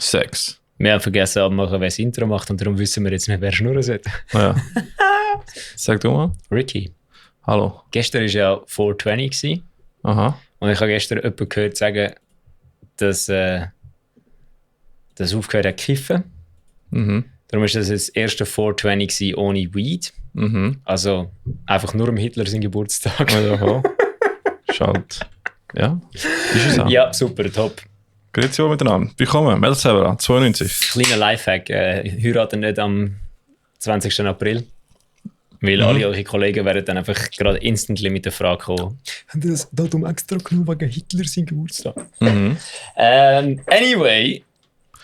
Sex. Wir haben vergessen abmachen, wer das Intro macht und darum wissen wir jetzt nicht, wer schnurren sollte. Ja. Sag du mal. Ricky. Hallo. Gestern war ja 420 gewesen. Aha. Und ich habe gestern jemanden gehört sagen, dass das aufgehört hat zu kiffen. Mhm. Darum war das das erste 420 gewesen ohne Weed. Mhm. Also einfach nur am Hitler sein Geburtstag. Aha. Schade. Ja, ist es auch. Ja, super, top. Grüezi wohl miteinander. Willkommen, Melzebra, 92. Kleiner Lifehack, heiraten nicht am 20. April. Weil alle eure Kollegen werden dann einfach gerade instantly mit der Frage kommen, haben Sie das Datum extra genommen wegen Hitler sein Geburtstag? Mhm. Anyway,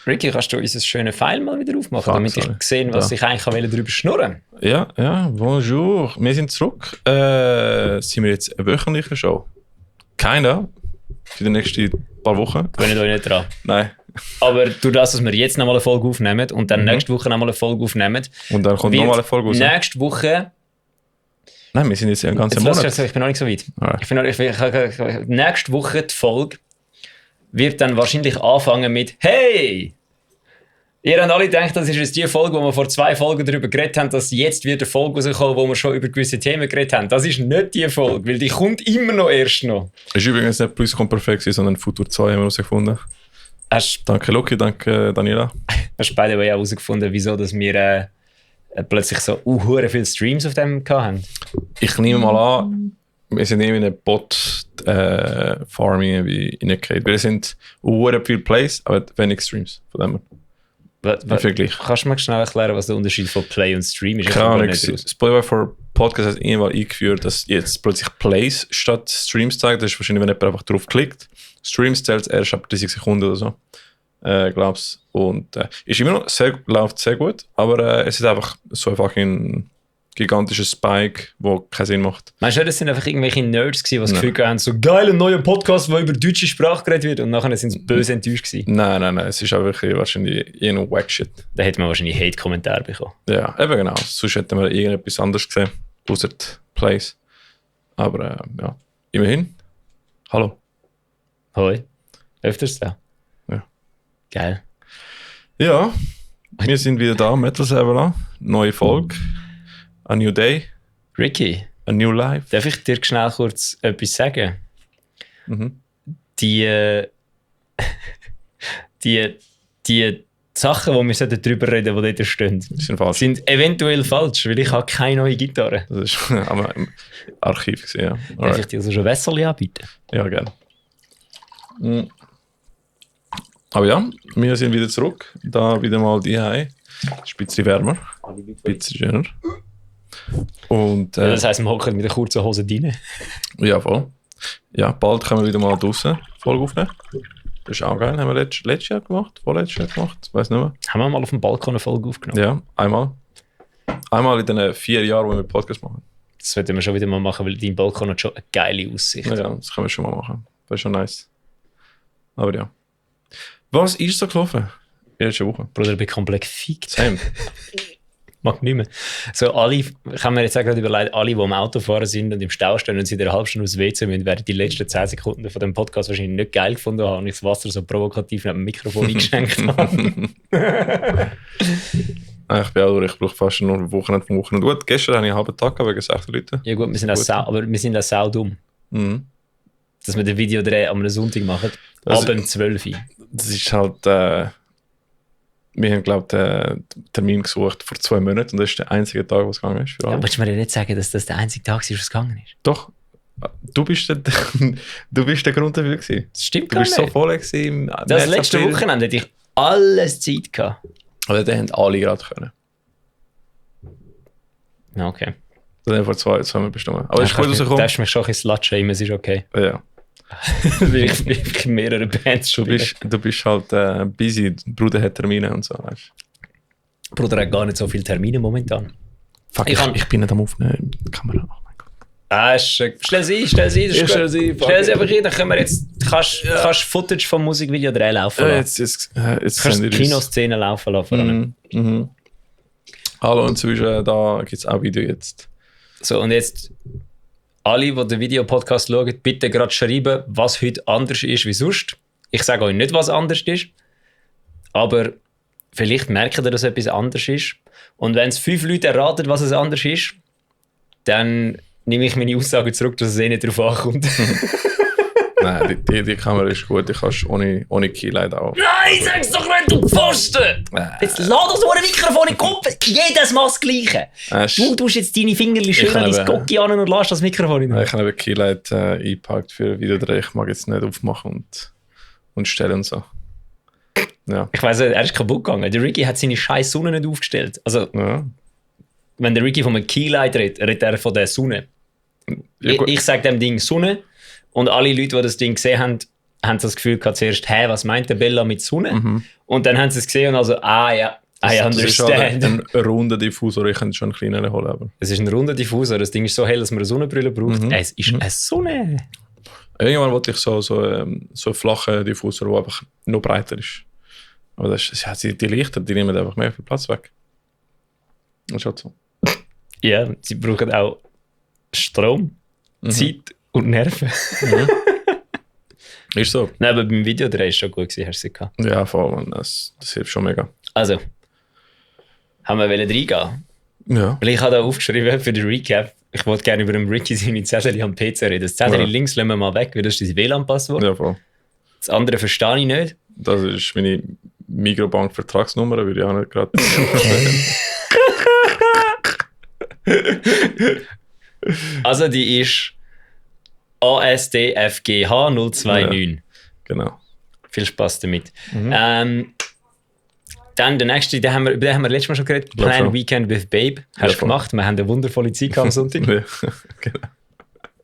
Ricky, kannst du unser schönes Pfeil mal wieder aufmachen, damit ich sehe, was ich eigentlich darüber schnurren will? Ja, bonjour. Wir sind zurück. Sind wir jetzt eine wöchentliche Show? Keiner. Für die nächsten paar Wochen. Gewöhnt euch nicht dran. Nein. Aber durch das, dass wir jetzt nochmal eine Folge aufnehmen und dann nächste Woche nochmal eine Folge aufnehmen. Und dann kommt nochmal eine Folge raus. Nächste Woche. Nein, wir sind jetzt einen ganzen Monat. Monat. Ich bin noch nicht so weit. Alright. Nächste Woche die Folge wird dann wahrscheinlich anfangen mit «Hey! Ihr habt alle gedacht, das ist jetzt die Folge, wo wir vor 2 Folgen darüber geredet haben, dass jetzt wieder eine Folge rauskommt, wo wir schon über gewisse Themen geredet haben. Das ist nicht die Folge, weil die kommt immer noch erst noch.» Ist übrigens nicht Plusquamperfekt, sondern Futur 2 haben wir herausgefunden. Danke Loki, danke Daniela. Hast du beide auch herausgefunden, wieso dass wir plötzlich so viele Streams auf dem hatten? Ich nehme mal an, wir sind irgendwie in eine Bot-Farming reingekommen. Wir sind viele Plays, aber wenig Streams. Von dem im Vergleich. Kannst du mir schnell erklären, was der Unterschied von Play und Stream ist? Keine Ahnung. Spotify for Podcast hat irgendwann eingeführt, dass jetzt plötzlich Plays statt Streams zeigt. Das ist wahrscheinlich, wenn jemand einfach drauf klickt. Streams zählt erst ab 30 Sekunden oder so. Glaub's. Und ist immer noch läuft sehr gut, aber es ist einfach so ein fucking gigantischer Spike, der keinen Sinn macht. Meinst du, das sind einfach irgendwelche Nerds gewesen, die das Gefühl haben, so geil, ein neuer Podcast, der über deutsche Sprache geredet wird, und nachher sind sie böse enttäuscht gewesen? Nein, es ist auch wirklich wahrscheinlich irgendein Wack-Shit. Da hätte man wahrscheinlich Hate-Kommentare bekommen. Ja, eben genau. Sonst hätten wir irgendetwas anderes gesehen, außer die Plays. Aber ja, immerhin. Hallo. Hoi. Öfters da? Ja. Geil. Ja, wir sind wieder da, Metal Server. Neue Folge. A new day. Ricky. A new life. Darf ich dir schnell kurz etwas sagen? Mhm. Die Sachen, die wir darüber reden, die dort stehen, sind eventuell falsch, weil ich habe keine neue Gitarre. Das ist aber im Archiv gesehen, ja. Darf ich dir also schon Wässerli anbieten? Ja, gerne. Aber ja, wir sind wieder zurück. Da wieder mal die Hause. Ist ein bisschen wärmer. Ein bisschen schöner. Und, das heisst, wir hocken mit der kurzen Hose rein. Ja, voll. Ja, bald können wir wieder mal draußen Folge aufnehmen. Das ist auch geil. Haben wir letztes Jahr gemacht? Vorletztes Jahr gemacht? Weiß nicht mehr. Haben wir mal auf dem Balkon eine Folge aufgenommen? Ja, einmal. Einmal in den 4 Jahren, wo wir Podcast machen. Das sollten wir schon wieder mal machen, weil dein Balkon hat schon eine geile Aussicht. Ja, das können wir schon mal machen. Das ist schon nice. Aber ja. Was ist so gelaufen? Erste Woche. Bruder, ich bin komplett gefickt. Same. Mag nicht mehr. So alle, ich habe mir jetzt auch gerade überlegt, alle, die am Auto fahren sind und im Stau stehen und sie in einer halben Stunde aufs WC müssen, werden die letzten 10 Sekunden von dem Podcast wahrscheinlich nicht geil gefunden haben und ich das Wasser so provokativ neben dem Mikrofon eingeschenkt habe. Ich bin auch durch. Ich brauche fast nur ein Wochenende vom Wochenende. Gut, gestern hatte ich einen halben Tag wegen 6 Leute. Ja gut, wir sind aber wir sind auch sau dumm. Mhm. Dass wir den Videodreh am Sonntag machen, ab 12 Uhr. Das ist halt... wir haben, glaube ich, den Termin gesucht vor 2 Monaten und das ist der einzige Tag, was gegangen ist. Für alle. Ja, willst du mir ja nicht sagen, dass das der einzige Tag ist, was gegangen ist? Doch. Du bist der Grund dafür gewesen. Das stimmt gar nicht. Du bist so voll gewesen. Das letzte Wochenende hätte ich alles Zeit gehabt. Aber den haben alle gerade können. Okay. Das haben wir vor 2 Monaten bestimmt. Aber es ist gut rausgekommen. Du darfst mich schon ein bisschen slut-shamen, es ist okay. Ja. Weil ich mehrere Bands spiele. Du bist halt busy, Bruder hat Termine und so, weißt du. Bruder hat gar nicht so viele Termine momentan. Fuck, ich bin nicht am Aufnehmen, die Kamera. Oh mein Gott. Stell sie einfach hin, dann können wir jetzt, kannst Footage vom Musikvideo laufen lassen. Jetzt kannst du Kinoszenen laufen lassen. Hallo, inzwischen, da gibt es auch Video jetzt. So, und jetzt alle, die den Videopodcast schauen, bitte gerade schreiben, was heute anders ist wie sonst. Ich sage euch nicht, was anders ist. aber vielleicht merken ihr, dass etwas anders ist. Und wenn es 5 Leute erraten, was es anders ist, dann nehme ich meine Aussage zurück, dass es eh nicht darauf ankommt. Nein, die Kamera ist gut, die kannst du ohne Keylight auch. Nein, sag's doch nicht, du Pfosten! Jetzt lass das so ein Mikrofon in den Kopf. Jedes Mal das Gleiche. Du tust jetzt deine Finger schön an dein Gocki an und lässt das Mikrofon in den Ich habe eben Keylight eingepackt für ein Videodreh. Ich mag jetzt nicht aufmachen und stellen und so. Ja. Ich weiss, er ist kaputt gegangen. Der Ricky hat seine scheiß Sonne nicht aufgestellt. Also, wenn der Ricky von einem Keylight redet er von der Sonne. Ich sage dem Ding Sonne. Und alle Leute, die das Ding gesehen haben, haben das Gefühl gehabt zuerst, was meint der Bella mit Sonne? Mhm. Und dann haben sie es gesehen und also, ja, I understand. Das ist ein runder Diffusor, ich könnte schon einen kleineren holen. Aber. Es ist ein runder Diffusor, das Ding ist so hell, dass man eine Sonnenbrille braucht. Es ist eine Sonne. Irgendwann wollte ich so einen flachen Diffusor, der einfach noch breiter ist. Aber die Lichter, die nehmen einfach mehr viel Platz weg. Das ist halt so. Ja, sie brauchen auch Strom, Zeit und Nerven. Ist so. Nein, aber beim Videodreh war es schon gut, hast du sie gehabt. Ja, voll. Das hilft schon mega. Also, haben wir reingehen? Ja. Weil ich habe da aufgeschrieben für den Recap, ich wollte gerne über den Ricky seine Zettel am PC reden. Das Zettel links lassen wir mal weg, weil das ist dein WLAN-Passwort. Ja, voll. Das andere verstehe ich nicht. Das ist meine Migros-Bank-Vertragsnummer, würde ich auch nicht gerade Also die ist ASDFGH 029. Ja, genau. Viel Spaß damit. Dann der nächste, über den haben wir letztes Mal schon geredet. Plan Weekend with Babe. Hast du gemacht. Wir haben eine wundervolle Zeit am Sonntag. Ja, genau.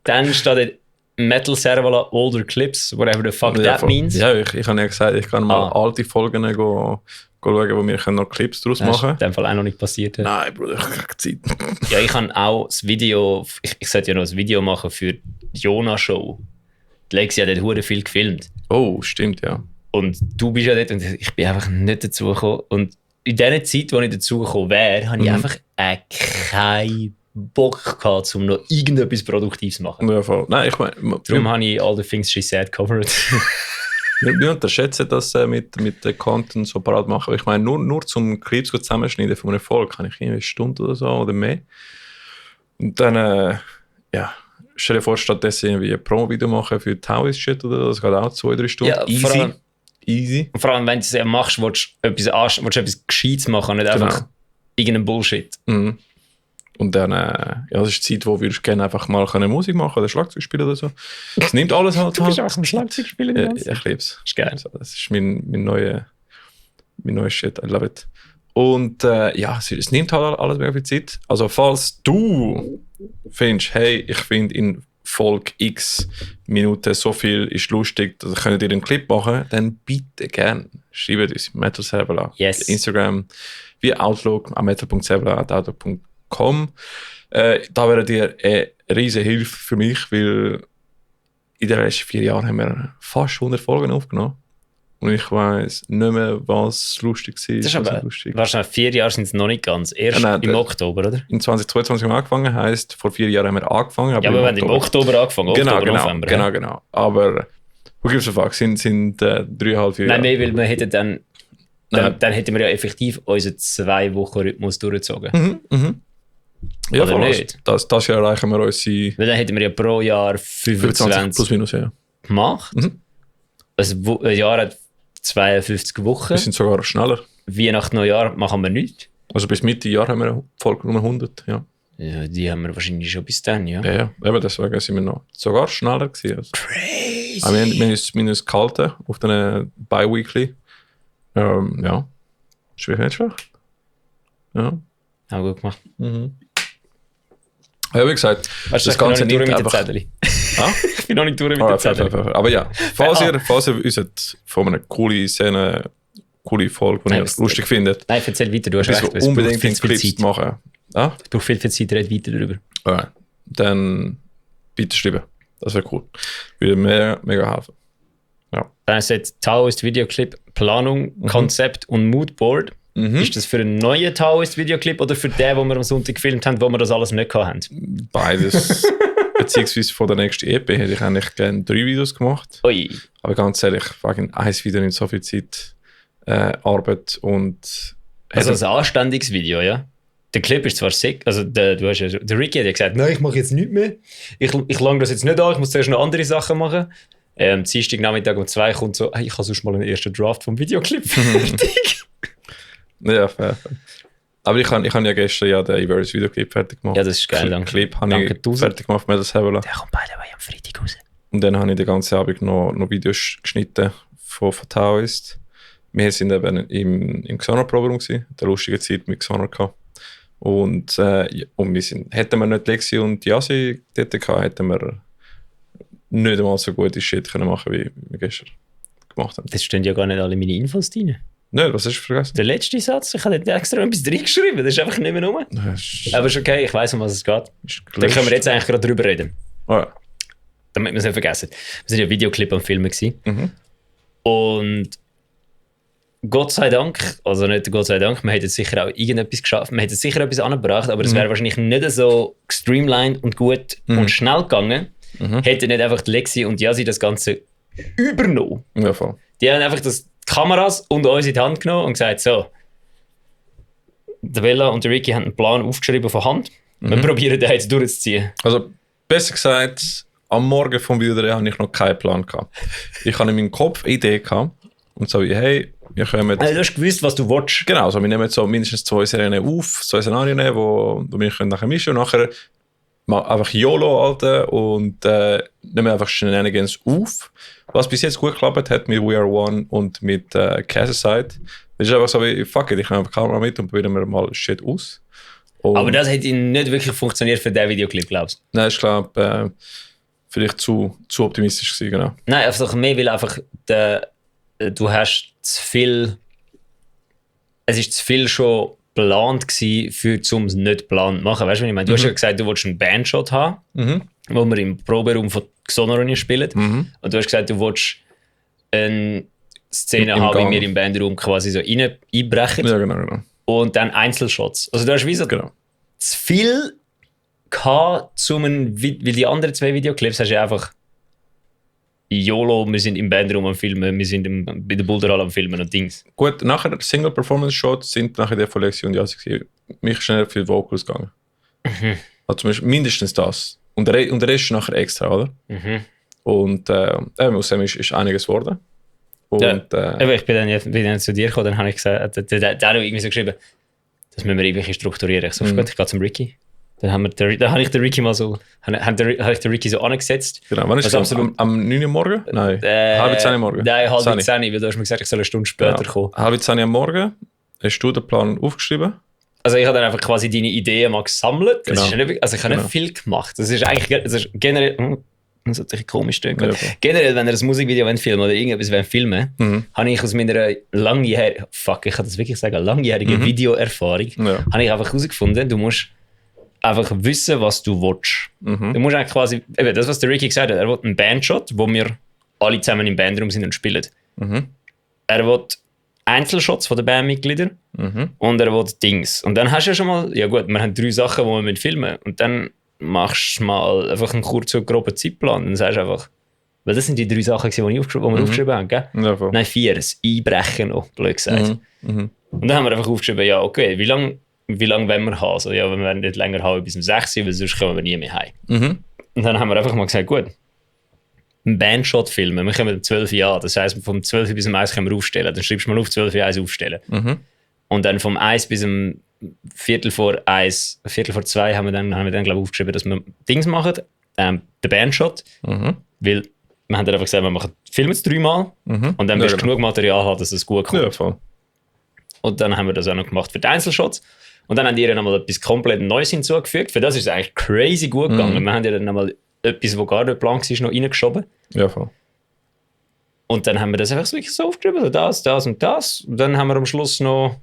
Dann steht Metal Servala Older Clips, whatever the fuck that means. Ja, ich habe ja gesagt, ich kann mal alte Folgen schauen, wo wir noch Clips draus machen können. Das ist in dem Fall auch noch nicht passiert. Nein, Bruder, ich habe keine Zeit. Ja, ich habe auch das Video, ich sollte ja noch ein Video machen für die Jona-Show. Die Lexi hat dort verdammt viel gefilmt. Oh, stimmt, ja. Und du bist ja dort und ich bin einfach nicht dazu gekommen. Und in dieser Zeit, wo ich dazu gekommen wäre, habe ich einfach keinen Bock gehabt, um noch irgendetwas Produktives zu machen. Ja, voll. Nein, ich meine... Darum habe ich All the Things She Said covered. Wir unterschätzen das mit den Content so parat machen. Ich meine, nur zum Clips zusammenschneiden von einem Erfolg kann ich irgendwie eine Stunde oder so oder mehr. Und dann, stell dir vor, stattdessen irgendwie ein Promo-Video machen für Taoist-Shit oder das geht auch 2-3 Stunden. Ja, easy. Und vor allem, wenn du es machst, willst du etwas Gescheites machen, nicht einfach irgendeinen Bullshit. Mhm. Und dann, das ist die Zeit, wo wir gerne einfach mal Musik machen oder Schlagzeug spielen oder so. Es nimmt alles halt. Du bist einfach ein Schlagzeug spielen. Ja, ich liebe es. Ist geil. Also, das ist mein neuer Shit. I love it. Und es nimmt halt alles mega viel Zeit. Also falls du findest, hey, ich finde in Folge X Minuten so viel ist lustig, dass könnt ihr einen Clip machen, dann bitte gerne schreibt uns Metal Servala. Yes. Instagram, wie Outlook, metal.servala@outlook.com. Da wäre dir eine riesige Hilfe für mich, weil in den letzten 4 Jahren haben wir fast 100 Folgen aufgenommen. Und ich weiss nicht mehr, was lustig war. Das ist aber wahrscheinlich 4 Jahre sind es noch nicht ganz. Erst im Oktober, oder? In 2022 haben wir angefangen, heisst, vor 4 Jahren haben wir angefangen. Aber wir haben im Oktober angefangen, November. Genau. Aber, who gives a fuck, sind 3,5 Jahre. Nein, mehr, weil wir hätten dann hätten wir ja effektiv unseren 2-Wochen-Rhythmus durchgezogen. Ja, oder nicht? Das Jahr erreichen wir unsere... Weil dann hätten wir ja pro Jahr 25 plus minus, ja. gemacht. Also ein Jahr hat 52 Wochen. Wir sind sogar schneller. Weihnachten, Neujahr machen wir nichts. Also bis Mitte Jahr haben wir Folge Nummer 100, ja. Ja, die haben wir wahrscheinlich schon bis dann, ja. Ja, eben deswegen sind wir noch sogar schneller gewesen. Also. Crazy! Aber wir haben uns gehalten auf den Bi-Weekly. Ja, ist wirklich nicht schlecht. Ja. Haben wir gut gemacht. Ja, wie gesagt, das Ganze nimmt einfach... Ich bin noch nicht durch mit der Zettel. Aber ja, falls ihr uns von einer coolen Szene, coole Folge, die ihr lustig findet, nein, erzähl weiter, du hast recht. Es unbedingt den Clips machen. Ich brauche viel Zeit, red weiter darüber. Okay. Dann bitte schreiben. Das wäre cool. Würde mir mega helfen. Ja. Dann ist jetzt Taoist Videoclip, Planung, Konzept und Moodboard. Ist das für einen neuen Taoist-Videoclip oder für den, den wir am Sonntag gefilmt haben, wo wir das alles nicht hatten? Beides. Beziehungsweise von der nächsten EP hätte ich eigentlich gerne 3 Videos gemacht. Ui. Aber ganz ehrlich, wegen eins Video nicht so viel Zeit. Arbeit und... Also ein anständiges Video, ja? Der Clip ist zwar sick, also der Ricky hat ja gesagt, nein, ich mache jetzt nichts mehr. Ich lange das jetzt nicht an, ich muss zuerst noch andere Sachen machen. Dienstagnachmittag um 2 kommt so, hey, ich habe sonst mal einen ersten Draft vom Videoclip fertig. Ja, fair. Aber ich habe ja gestern den Everest Videoclip fertig gemacht. Ja, das ist geil, danke. Clip habe ich fertig gemacht mit das Hevel. Der kommt beide am Freitag raus. Und dann habe ich den ganzen Abend noch Videos geschnitten von Taoist. Wir sind eben im Xanor-Programm gewesen, eine lustige Zeit mit Xanor gehabt. Und wir sind, hätten wir nicht Lexi und Yasi dort gehabt, hätten wir nicht einmal so gute Shit können machen, wie wir gestern gemacht haben. Das stehen ja gar nicht alle meine Infos drin. Nein, was hast du vergessen? Der letzte Satz, ich habe nicht extra etwas reingeschrieben, das ist einfach nicht mehr rum. Aber ist okay, ich weiss, um was es geht. Da können wir jetzt eigentlich gerade drüber reden. Oh ja. Damit wir es nicht vergessen. Wir waren ja Videoclip am Filmen gewesen. Und Gott sei Dank, also nicht Gott sei Dank, man hätte sicher auch irgendetwas geschafft, man hätte sicher etwas angebracht, aber es wäre wahrscheinlich nicht so gestreamlined und gut und schnell gegangen, hätte nicht einfach die Lexi und Yasi das Ganze übernommen. Ja, voll. Die haben einfach die Kameras und uns in die Hand genommen und gesagt, so, der Bella und der Ricky haben einen Plan aufgeschrieben von Hand, wir probieren den jetzt durchzuziehen. Also, besser gesagt, am Morgen vom Videodreh hatte ich noch keinen Plan gehabt. Ich hatte in meinem Kopf eine Idee gehabt und so wie, hey, wir kommen... Also, du hast gewusst, was du willst. Genau, also wir nehmen jetzt so mindestens 2 Serien auf, 2 Szenarien, wo wir nachher mischen und nachher mal einfach YOLO, Alter, und nehmen einfach Shenanigans auf. Was bis jetzt gut geklappt hat mit We Are One und mit Casaside. Das ist einfach so wie, fuck it, ich nehme einfach Kamera mit und probieren wir mal Shit aus. Und aber das hätte nicht wirklich funktioniert für diesen Videoclip, glaubst du? nein, ich glaube, vielleicht zu optimistisch gewesen, genau. Nein, einfach mehr, weil einfach du hast zu viel. Es ist zu viel schon geplant gewesen, um es nicht geplant zu machen. Weißt du, was ich meine? Du hast ja gesagt, du wolltest einen Bandshot haben, wo wir im Proberaum von Xanor spielen. Und du hast gesagt, du wolltest eine Szene haben, wie wir im Bandraum quasi so einbrechen. Ja, genau. Und dann Einzelshots. Also du hast wie so zu viel gehabt, weil die anderen 2 Videoclips hast du ja einfach YOLO, wir sind im Bandraum am Filmen, wir sind bei der Boulderhalle am Filmen und Dings. Gut, nachher Single-Performance-Shots sind nachher die von Lexi und Yasi gewesen. Mich ist schnell für die Vocals gegangen. Also zum Beispiel mindestens das. Und der Rest ist nachher extra, oder? Und aus dem ist einiges geworden. Und, aber ich bin dann zu dir gekommen, dann habe ich gesagt, der hat irgendwie so geschrieben, das müssen wir irgendwie strukturieren. Ich so, gut, ich gehe zum Ricky. Dann habe ich den Ricky mal so, habe ich den Ricky so angesetzt. Genau, wann ist das? Am 9 Uhr morgen? Nein, halb 10 Uhr morgen. Nein, halb 10 Uhr, weil du hast mir gesagt, ich soll eine Stunde später kommen. Halb 10 Uhr morgen, hast du den Plan aufgeschrieben? Also ich habe dann einfach quasi deine Ideen mal gesammelt. Genau. Also ich habe nicht viel gemacht. Das ist eigentlich, das ist generell, das ist natürlich komisch. Ja, generell, wenn ihr ein Musikvideo filmen oder irgendetwas filmen habe ich aus meiner langjährigen Videoerfahrung, habe ich einfach herausgefunden, du musst einfach wissen, was du willst. Du musst eigentlich quasi, eben das, was der Ricky gesagt hat, er will einen Bandshot, wo wir alle zusammen im Bandraum sind und spielen. Er will Einzelshots von den Bandmitgliedern und er will Dings. Und dann hast du ja schon mal, ja gut, wir haben 3 Sachen, die wir filmen und dann machst du mal einfach einen kurzen, groben Zeitplan. Dann sagst du einfach, weil das sind die 3 Sachen, die wir aufgeschrieben haben, gell? Ja, nein, 4, das Einbrechen noch, blöd gesagt. Und dann haben wir einfach aufgeschrieben, ja okay, wie lange wollen wir haben? Also, ja, wir werden nicht länger haben bis um 6 Uhr, weil sonst kommen wir nie mehr heim. Und dann haben wir einfach mal gesagt, gut, einen Bandshot filmen, wir kommen um 12 Uhr an, das heisst, vom 12 Uhr bis um 1 können wir aufstellen, dann schreibst du mal auf 12 Uhr 1 aufstellen. Und dann vom 1 bis um Viertel vor 2 haben wir dann glaube ich, aufgeschrieben, dass wir Dings machen, den Bandshot, weil wir haben dann einfach gesagt, wir filmen es 3 Mal und dann wirst du genug Material haben, dass es gut kommt. Ja, voll. Und dann haben wir das auch noch gemacht für die Einzelshots. Und dann haben die nochmal etwas komplett Neues hinzugefügt. Für das ist es eigentlich crazy gut gegangen. Wir haben ja dann nochmal etwas, was gar nicht geplant war, noch reingeschoben. Ja, voll. Und dann haben wir das einfach wirklich so aufgeschrieben, so das und das. Und dann haben wir am Schluss noch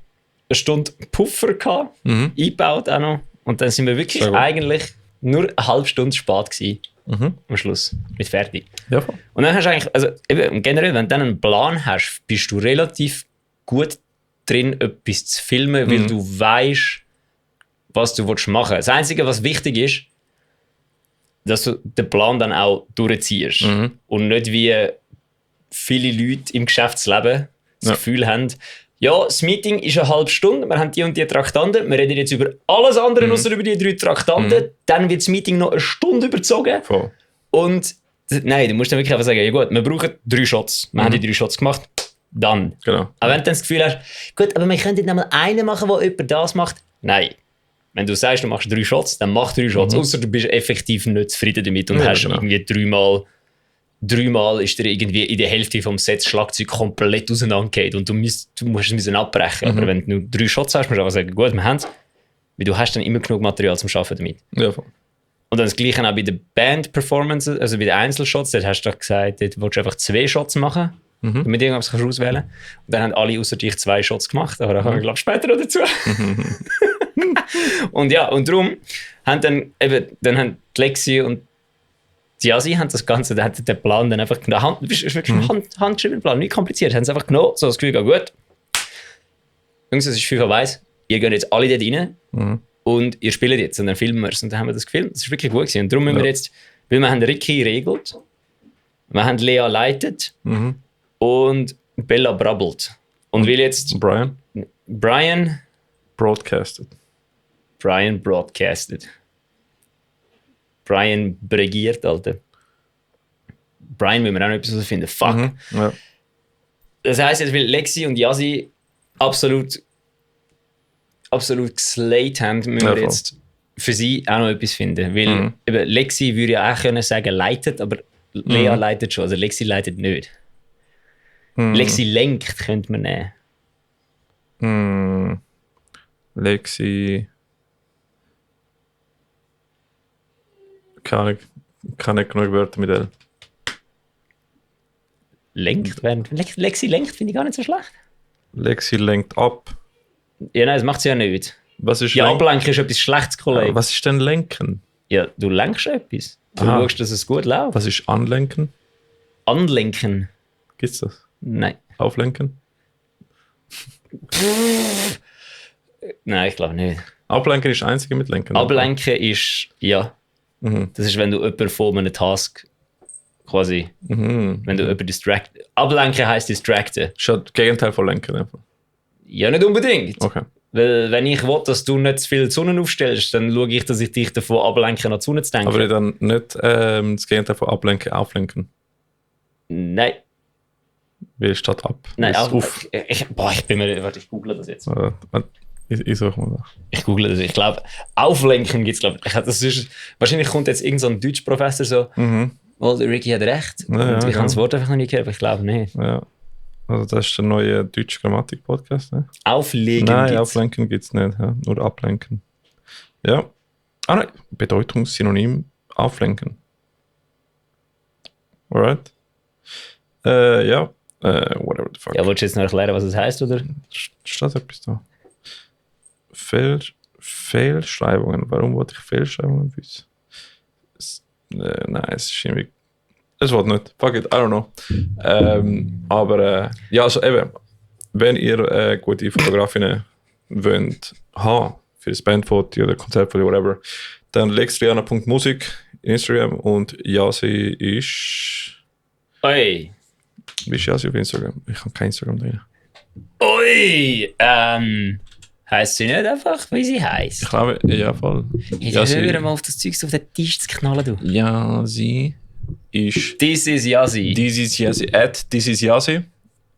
eine Stunde Puffer gehabt, eingebaut auch noch. Und dann sind wir wirklich eigentlich nur eine halbe Stunde spät gewesen. Am Schluss mit fertig. Ja, voll. Und dann hast du eigentlich, also eben, generell, wenn du dann einen Plan hast, bist du relativ gut drin, etwas zu filmen, weil du weißt, was du machen willst. Das Einzige, was wichtig ist, dass du den Plan dann auch durchziehst. Und nicht wie viele Leute im Geschäftsleben das Gefühl haben, ja, das Meeting ist eine halbe Stunde, wir haben die und die Traktanten, wir reden jetzt über alles andere, außer über die 3 Traktanten, dann wird das Meeting noch eine Stunde überzogen. Voll. Und nein, du musst dann wirklich einfach sagen, ja gut, wir brauchen 3 Shots. Wir haben die 3 Shots gemacht, dann. Genau. Aber wenn du dann das Gefühl hast, gut, aber wir können nicht einmal einen machen, der jemand das macht. Nein. Wenn du sagst, du machst 3 Shots, dann mach 3 Shots. Außer du bist effektiv nicht zufrieden damit und hast irgendwie dreimal ist dir irgendwie in der Hälfte vom Set das Schlagzeug komplett auseinandergefallen und du musst es abbrechen. Aber wenn du nur 3 Shots hast, musst du einfach sagen, gut, wir haben es. Weil du hast dann immer genug Material zum Arbeiten damit. Ja, voll. Und dann das Gleiche auch bei den Band-Performances, also bei den Einzelshots, dort hast du doch gesagt, dort willst du einfach 2 Shots machen, damit irgendwas kannst du auswählen. Und dann haben alle außer dich 2 Shots gemacht, aber da kommen wir glaube ich später noch dazu. Und ja, und darum haben dann haben die Lexi und die Asi haben das Ganze, dann hat der Plan dann einfach genommen, das ist wirklich ein handgeschriebener Plan, nicht kompliziert, haben es einfach genommen, so das Gefühl, gut, Jungs, es ist 5 auf 1, ihr geht jetzt alle dort rein und ihr spielt jetzt und dann filmen wir es. Und dann haben wir das gefilmt, das ist wirklich gut gewesen. Und darum müssen wir jetzt, weil wir haben Ricky regelt, wir haben Lea leitet und Bella brabbelt. Und will jetzt Brian broadcasted. Brian bregiert, Alter. Brian will mir auch noch etwas finden. Fuck. Ja. Das heisst, jetzt will Lexi und Yassi absolut geslayed haben, müssen wir jetzt für sie auch noch etwas finden. Weil eben, Lexi würde ja auch können sagen, leitet, aber Lea leitet schon. Also Lexi leitet nicht. Lexi lenkt, könnte man nehmen. Lexi. Kann nicht genug Wörter mit L. Lenkt? Lexi lenkt, finde ich gar nicht so schlecht. Lexi lenkt ab. Ja, nein, das macht sie ja nicht. Was ist ablenken ist etwas Schlechtes, Kollege. Was ist denn lenken? Ja, du lenkst etwas. Du schaust, dass es gut läuft. Was ist anlenken? Anlenken? Gibt's das? Nein. Auflenken? Nein, ich glaube nicht. Ablenken ist das einzige mit Lenken. Ablenken ist, ja. Das ist, wenn du jemanden von einem Task quasi, wenn du jemanden ablenken heisst distracten. Das ist das Gegenteil von lenken. Einfach. Ja, nicht unbedingt. Okay. Weil wenn ich will, dass du nicht zu viel Sonne aufstellst, dann schaue ich, dass ich dich davon ablenke, an die Sonne zu denken. Aber dann nicht das Gegenteil von ablenken, auflenken. Nein. Wie statt ab? Nein, auf. Ich bin mir... Warte, ich google das jetzt. Ich suche mal nach. Ich google das. Ich glaube, auflenken gibt es, glaube ich. Wahrscheinlich kommt jetzt irgend so ein Deutschprofessor so, der Ricky hat recht. Ja, und ich habe das Wort einfach noch nie gehört, aber ich glaube nicht. Ja. Also das ist der neue deutsche Grammatik-Podcast, ne? Auflegen Nein, gibt's. Auflenken gibt es nicht. Ja. Nur ablenken. Ja. Nein. Bedeutungssynonym auflenken. Alright. Ja. Whatever the fuck. Ja, willst du jetzt noch erklären, was es heisst, oder? Steht etwas da? Fehlschreibungen. Warum wollte ich Fehlschreibungen wissen? Nein, es ist irgendwie... Es wird nicht. Fuck it, I don't know. Aber ja, also eben, wenn ihr gute Fotografinnen wollt haben für das Bandfoto oder Konzertfoto, whatever, dann lexriana.musik in Instagram und Yasi ist... Oi! Wie ist Yasi auf Instagram? Ich habe kein Instagram drin. Ui! Heisst sie nicht einfach, wie sie heisst? Ich glaube, ja, voll. Jetzt hör mal auf das Zeug auf den Tisch zu knallen, du. Yasi ist... This is Yasi. This is Yasi. This is Yasi.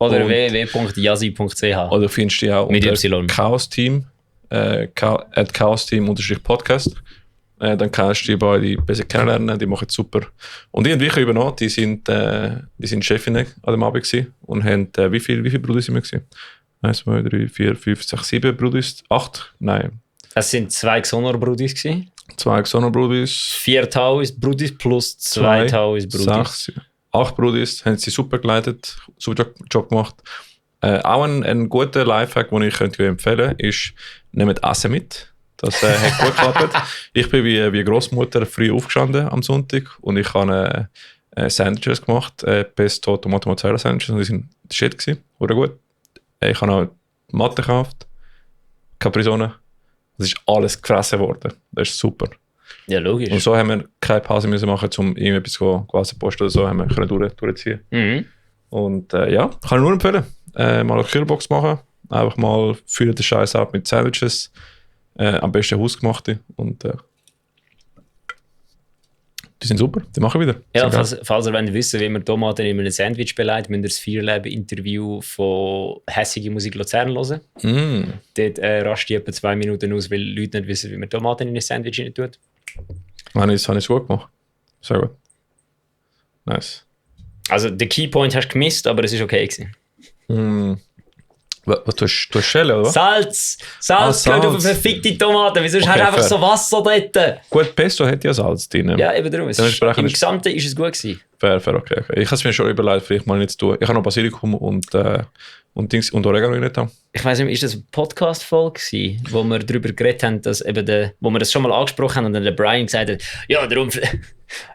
Oder www.yasi.ch. Oder findest du die auch mit unter Y. Chaos-Team. @chaos-team_podcast. Dann kannst du die beide besser kennenlernen. Die machen es super. Und irgendwie übernommen, die sind Chefinnen an dem Abend gewesen und haben, wie viele Brudis sind wir gewesen? 1, 2, 3, 4, 5, 6, 7 Brudis. 8? Nein. Es sind 2 Xonor-Brudis gewesen. 2 Xonor-Brudis. 4 Taoist-Brudis plus 2 Taoist-Brudis. 6, 8 Brudis. Haben sie super geleitet, super Job gemacht. Auch ein guter Lifehack, den ich könnte empfehlen könnte, ist, nehmt Essen mit. Das hat gut geklappt. Ich bin wie Großmutter früh aufgestanden am Sonntag und ich habe Sandwiches gemacht, Pesto, Tomato, Mozzarella Sandwiches, und die sind shit gewesen, oder gut. Ich habe auch Matte gekauft, Capri-Sonne. Das ist alles gefressen worden. Das ist super. Ja, logisch. Und so haben wir keine Pause müssen machen, um irgendetwas quasi posten oder so, haben wir können durchziehen. Und ja, kann ich nur empfehlen. Mal eine Kühlbox machen. Einfach mal füllen den Scheiß ab mit Sandwiches. Am besten hausgemachte. Und die sind super, die machen wieder. Ja, falls ihr wollt wissen, wie man Tomaten in einem Sandwich beleidigt, müsst ihr das Fearlab-Interview von Hässige Musik Luzern hören. Dort rastet etwa 2 Minuten aus, weil Leute nicht wissen, wie man Tomaten in ein Sandwich rein tut. Habe ich es gut gemacht. Sehr gut. Nice. Also, den Keypoint hast du gemisst, aber es war okay gewesen. Was tust du Schelle, oder? Salz! Salz gehört auf eine verfickte Tomate, wieso hast du einfach so Wasser dort? Gut, Pesto hat ja Salz drin. Ja, eben darum. Im Gesamten ist es gut gewesen. Fair, okay. Ich habe es mir schon überlegt, vielleicht mal nicht zu tun. Ich habe noch Basilikum und Oregano nicht haben. Ich weiss nicht, ist das eine Podcast-Folge gewesen, wo wir darüber geredet haben, dass eben wo wir das schon mal angesprochen haben und dann der Brian gesagt hat, ja, darum,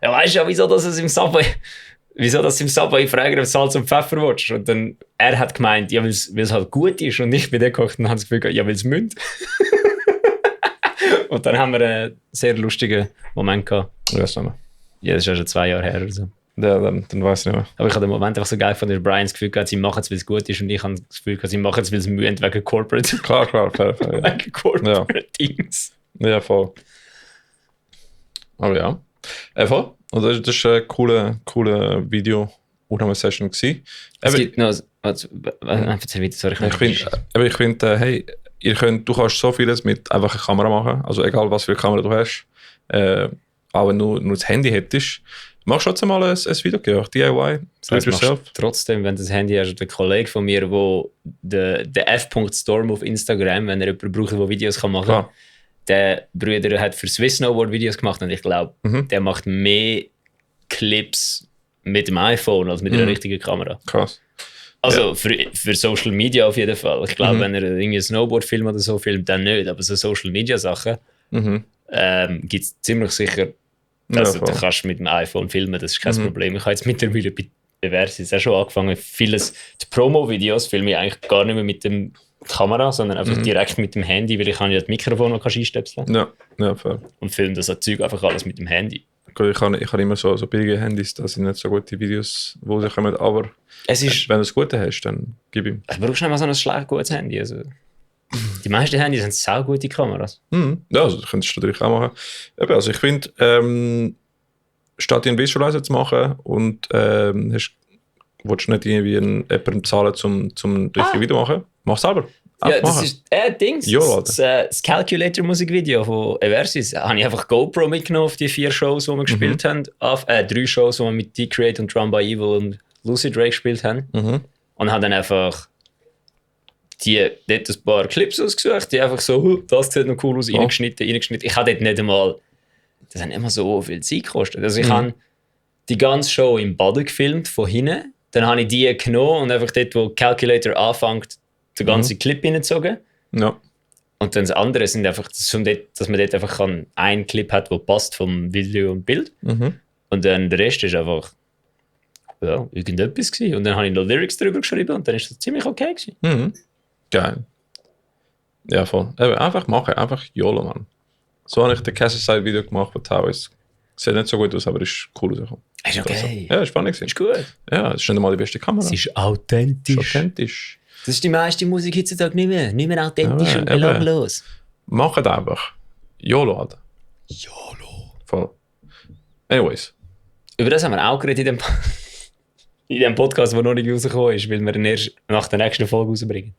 ja, weißt du ja, wieso das im Subway fragen, ob Salz und Pfeffer willst. Und dann, er hat gemeint, ja, weil es halt gut ist. Und ich bin der gekocht und habe das Gefühl gehabt, ja, weil es münd. Und dann haben wir einen sehr lustigen Moment gehabt. Ich weiß nicht mehr. Ja, das ist ja schon 2 Jahre her oder so. Ja, dann weiß ich nicht mehr. Aber ich habe den Moment einfach so geil von der Brian das Gefühl gehabt, sie machen es, weil es gut ist. Und ich habe das Gefühl gehabt, sie machen es, weil es münd wegen Corporate. Klar, fair. Ja. Wegen Corporate Teams. Ja, voll. Aber ja. Voll. Und das war eine coole Video-Aufnahmesession. Es gibt noch... Erzähl weiter, sorry. Ich finde, hey, du kannst so vieles mit einfach einer Kamera machen. Also egal, was für eine Kamera du hast. Auch wenn du nur das Handy hättest, machst du trotzdem mal ein Video, DIY, trotzdem, wenn du das Handy hast. Der Kollege von mir, der F.Storm auf Instagram, wenn er jemanden braucht, der Videos machen kann, der Bruder hat für Swiss Snowboard Videos gemacht und ich glaube, der macht mehr Clips mit dem iPhone als mit einer richtigen Kamera. Krass. Also für Social Media auf jeden Fall. Ich glaube, wenn er irgendwie Snowboard-Film oder so filmt, dann nicht. Aber so Social Media Sachen gibt es ziemlich sicher. Also da kannst du mit dem iPhone filmen, das ist kein Problem. Ich habe jetzt mittlerweile bei Eversis auch schon angefangen. Die Promo-Videos filme ich eigentlich gar nicht mehr mit der Kamera, sondern einfach direkt mit dem Handy, weil ich kann ja das Mikrofon noch einstöpseln. Ja, fair. Und filme das Zeug einfach alles mit dem Handy. Ich habe immer so billige Handys, das sind nicht so gute Videos, wo sie kommen, aber wenn du das Gute hast, dann gib ihm. Ich brauche nicht mal so ein schlecht gutes Handy. Also, die meisten Handys haben sau gute Kameras. Ja, also das könntest du natürlich auch machen. Also ich finde, statt einen Visualizer zu machen und willst du nicht irgendwie jemandem zahlen, um durch ein Video machen, mach selber. Ja, das ist Dings. Das Calculator-Musikvideo von Eversis. Da habe ich einfach GoPro mitgenommen auf die 4 Shows, die wir gespielt haben. 3 Shows, die wir mit Decreate und Drum by Evil und Lucid Ray gespielt haben. Und habe dann einfach dort ein paar Clips ausgesucht, die einfach so, das sieht noch cool aus, reingeschnitten. Ich habe dort nicht einmal, das hat nicht mal so viel Zeit gekostet. Also ich habe die ganze Show im Baden gefilmt, von hinten. Dann habe ich die genommen und einfach dort, wo Calculator anfängt, den ganzen Clip hineingezogen. Ja. Und dann das andere sind einfach, dass man dort einfach einen Clip hat, der passt vom Video und Bild. Und dann der Rest ist einfach irgendetwas gewesen. Und dann habe ich noch Lyrics darüber geschrieben und dann ist das ziemlich okay gewesen. Geil. Ja, voll. Einfach machen, einfach YOLO, Mann. So habe ich den Cassie-Side-Video gemacht von Towers. Sieht nicht so gut aus, aber ist cool rausgekommen. Ist okay. Ja, ist spannend. Ist gut. Ja, das ist nicht einmal die beste Kamera. Es ist authentisch. Das ist die meiste Musik heutzutage nicht mehr. Nicht mehr authentisch und belanglos. Macht einfach. YOLO, Alter. YOLO. Voll. Anyways. Über das haben wir auch geredet in dem Podcast, der noch nicht rausgekommen ist, weil wir ihn erst nach der nächsten Folge rausbringen.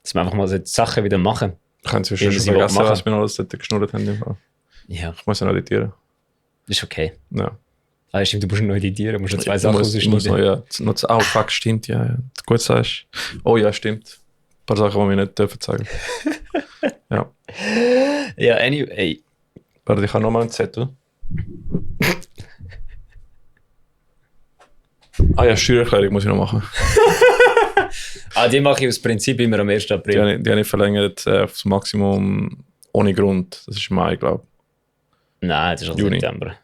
Dass wir einfach mal so Sachen wieder machen. Ich kann schon vergessen, was wir alles dort geschnurrt haben. Ja. Ich muss ja noch editieren. Das ist okay. Ja. Ah, stimmt, du musst noch editieren, du musst noch 2 Sachen rausschneiden. Fuck, stimmt, ja. Gut sagst. Oh ja, stimmt. Ein paar Sachen, die wir nicht dürfen zeigen. Ja. Ja, anyway. Warte, ich habe nochmal einen Zettel. Steuererklärung muss ich noch machen. Die mache ich aus Prinzip immer am 1. April. Die habe ich verlängert aufs Maximum ohne Grund. Das ist Mai, glaube ich. Nein, das ist also September.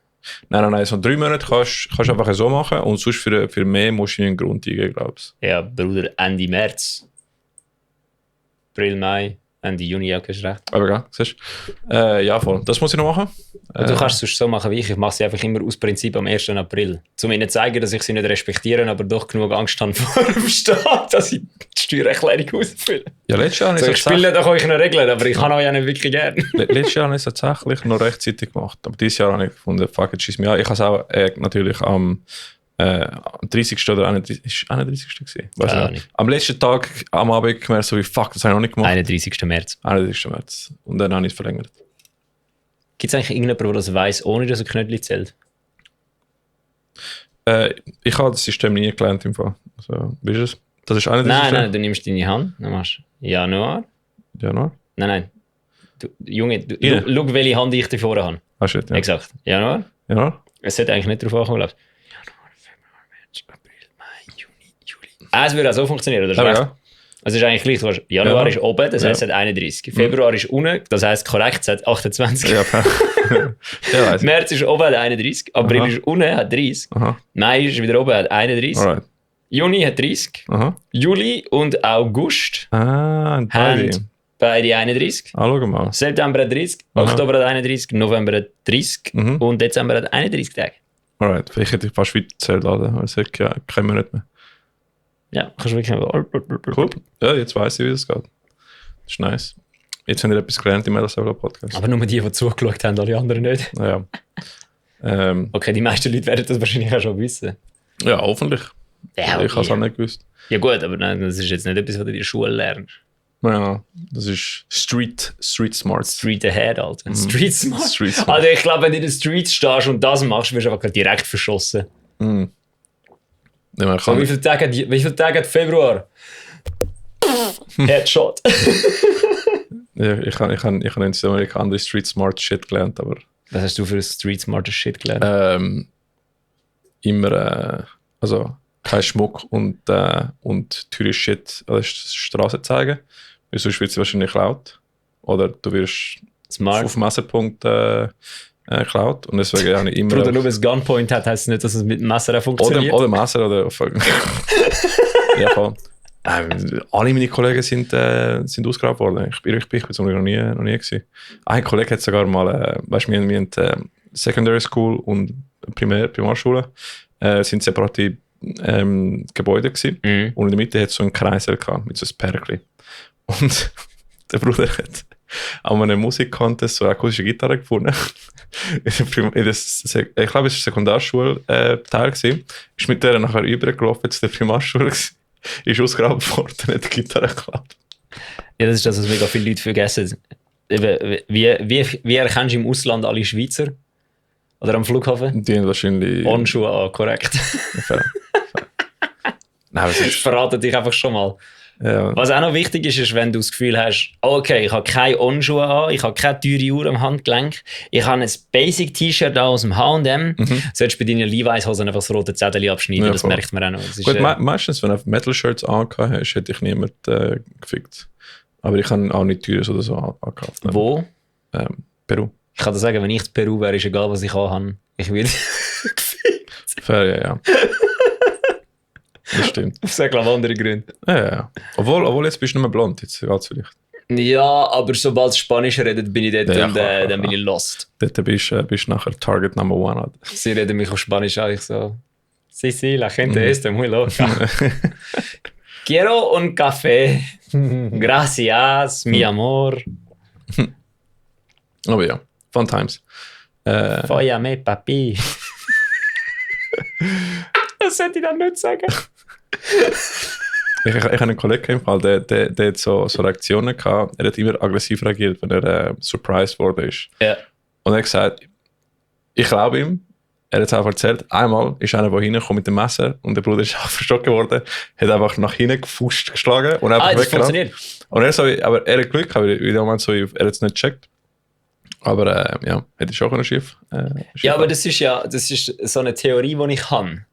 Nein. So 3 Monate kannst du einfach so machen und sonst für mehr musst du einen Grund eingeben, glaube ich. Ja, Bruder, Ende März. April, Mai. Ende Juni, ja, hast recht. Aber ja, siehst du? Ja, voll. Das muss ich noch machen. Und du kannst es sonst so machen wie ich. Ich mache sie einfach immer aus Prinzip am 1. April. Um ihnen zu zeigen, dass ich sie nicht respektiere, aber doch genug Angst habe vor dem Staat, dass ich die Steuererklärung ausfülle. Ja, letztes Jahr habe So, ich spiele doch euch noch Regeln, aber ich kann euch ja nicht wirklich gerne. Letztes Jahr habe ich es tatsächlich noch rechtzeitig gemacht. Aber dieses Jahr habe ich gefunden, fuck it, schieß mich an. Ich habe es auch natürlich am 30. oder 31. Ist 31. gewesen? Weiß Ja, nicht. Am letzten Tag am Abend gemerkt, so wie fuck, das habe ich noch nicht gemacht. 31. März. 31. März. Und dann habe ich es verlängert. Gibt es eigentlich irgendjemanden, der das weiss, ohne dass er Knödel zählt? Ich habe das System nie gelernt im Fall. Also, wie ist es? Das ist 31. Nein, du nimmst deine Hand, dann machst du Januar. Januar? Nein. Junge, Ja. schau, welche Hand ich dir vorher habe. Ah, shit, ja. Exakt. Januar. Januar? Es sollte eigentlich nicht darauf ankommen, glaube ich. Januar, Februar, März, April, Mai, Juni, Juli. Es würde auch so funktionieren, oder? Aber Recht. ja. Also es ist eigentlich gleich. Du hast Januar Ja. ist oben, das heisst, es hat 31. Februar ist unten, das heisst korrekt, es hat 28. Ja, ja, weiss ich. März ist oben, hat 31. April Aha. ist unten, hat 30. Aha. Mai ist wieder oben, hat 31. Alright. Juni hat 30. Aha. Juli und August Ah, beide. haben beide 31. Ah, schau mal. September hat 30, Aha. Oktober hat 31, November hat 30 Mhm. und Dezember hat 31 Tage. Alright. Vielleicht hätte ich fast weiter gezählt, weil es hat ja keinen Monat mehr. Ja, kannst du wirklich Cool. Ja, jetzt weiss ich, wie das geht. Das ist nice. Jetzt haben wir etwas gelernt im Metal-Podcast. Aber nur die zugeschaut haben, alle anderen nicht. Ja. Okay, die meisten Leute werden das wahrscheinlich auch schon wissen. Ja, hoffentlich. Ja, Ich habe es auch okay. nicht gewusst. Ja gut, aber nein, das ist jetzt nicht etwas, was du in der Schule lernst. Ja, das ist Street Smart. Street ahead, Alter. Street smart. Street smart. Also ich glaube, wenn du in den Streets stehst und das machst, wirst du einfach direkt verschossen. Mhm. Ja, man So, kann, wie viele Tage hat Februar? Headshot. ich habe in Südamerika andere Street Smart Shit gelernt, aber Was hast du für ein Street smarter Shit gelernt? immer, also kein Schmuck und teure Shit an der Straße zeigen, weil sonst wird sie wahrscheinlich laut. Oder du wirst Smart. auf Messerpunkt geklaut. Und deswegen habe ich immer. Bruder, nur weil es Gunpoint hat, heisst es nicht, dass es mit dem Messer auch funktioniert. Oder Messer oder. Ja, voll. Alle meine Kollegen sind ausgeraubt worden. Ich bin jetzt noch nie gewesen. Ein Kollege hat sogar mal, weißt du, wir haben Secondary School und Primarschule sind separate Gebäude gewesen. Mhm. Und in der Mitte hat es so einen Kreisel gehabt, mit so einem Pergli. Und der Bruder hat an einem Musikcontest so eine akustische Gitarre gefunden. Ich glaube, es war Sekundarschule-Teil gewesen. Ist mit der nachher übergelaufen zu der Primarschule gewesen. Ist ausgeraubt worden und hat die Gitarre geklaut. Ja, das ist das, was mega viele Leute vergessen. Eben, wie erkennst du im Ausland alle Schweizer? Oder am Flughafen? Die haben wahrscheinlich... Onschuhe an, korrekt. Fair. Nein, was Das ist... verratet dich einfach schon mal. Ja, Was auch noch wichtig ist, ist, wenn du das Gefühl hast, okay, ich habe keine Onschuhe an, ich habe keine teure Uhr am Handgelenk, ich habe ein Basic-T-Shirt aus dem H&M, solltest du bei deinen Levi's-Hosen einfach das rote Zettel abschneiden, Ja, das voll. merkt man auch noch. Das ist, gut, meistens, wenn du Metal-Shirts angehabt hast, hätte ich niemand gefickt. Aber ich habe auch nicht teures oder so angehabt. wo? Peru. Ich kann dir sagen, wenn ich in Peru wäre, ist egal, was ich anhabe. Ich würde Fair, ja. Das stimmt. auf sehr andere Gründe. Ja. Obwohl jetzt bist du nicht mehr blond, jetzt geht's vielleicht. Ja, aber sobald Spanisch redet, bin ich dort Ja, und klar. dann bin ich lost. Dort bist du nachher Target Number 1. Sie reden mich auf Spanisch an, ich so, sí, la gente está muy loca. Quiero un café. Gracias, mi amor. Aber ja, fun times. Fóllame, papi. Das sollte ich dann nicht sagen. Ich habe einen Kollegen im Fall, der hat so Reaktionen gehabt. Er hat immer aggressiv reagiert, wenn er surprised wurde. Ja. Und er hat gesagt, ich glaube ihm. Er hat es einfach erzählt, einmal ist einer, der hineinkommt mit dem Messer und der Bruder ist auch verstockt geworden, hat einfach nach hinten gefuscht geschlagen und einfach Das weggerannt. funktioniert. Und er so, aber er hat Glück, weil in dem Moment so, er hat es nicht gecheckt. Aber ja, hätte ich auch können schief. Ja, aber das ist so eine Theorie, die ich habe.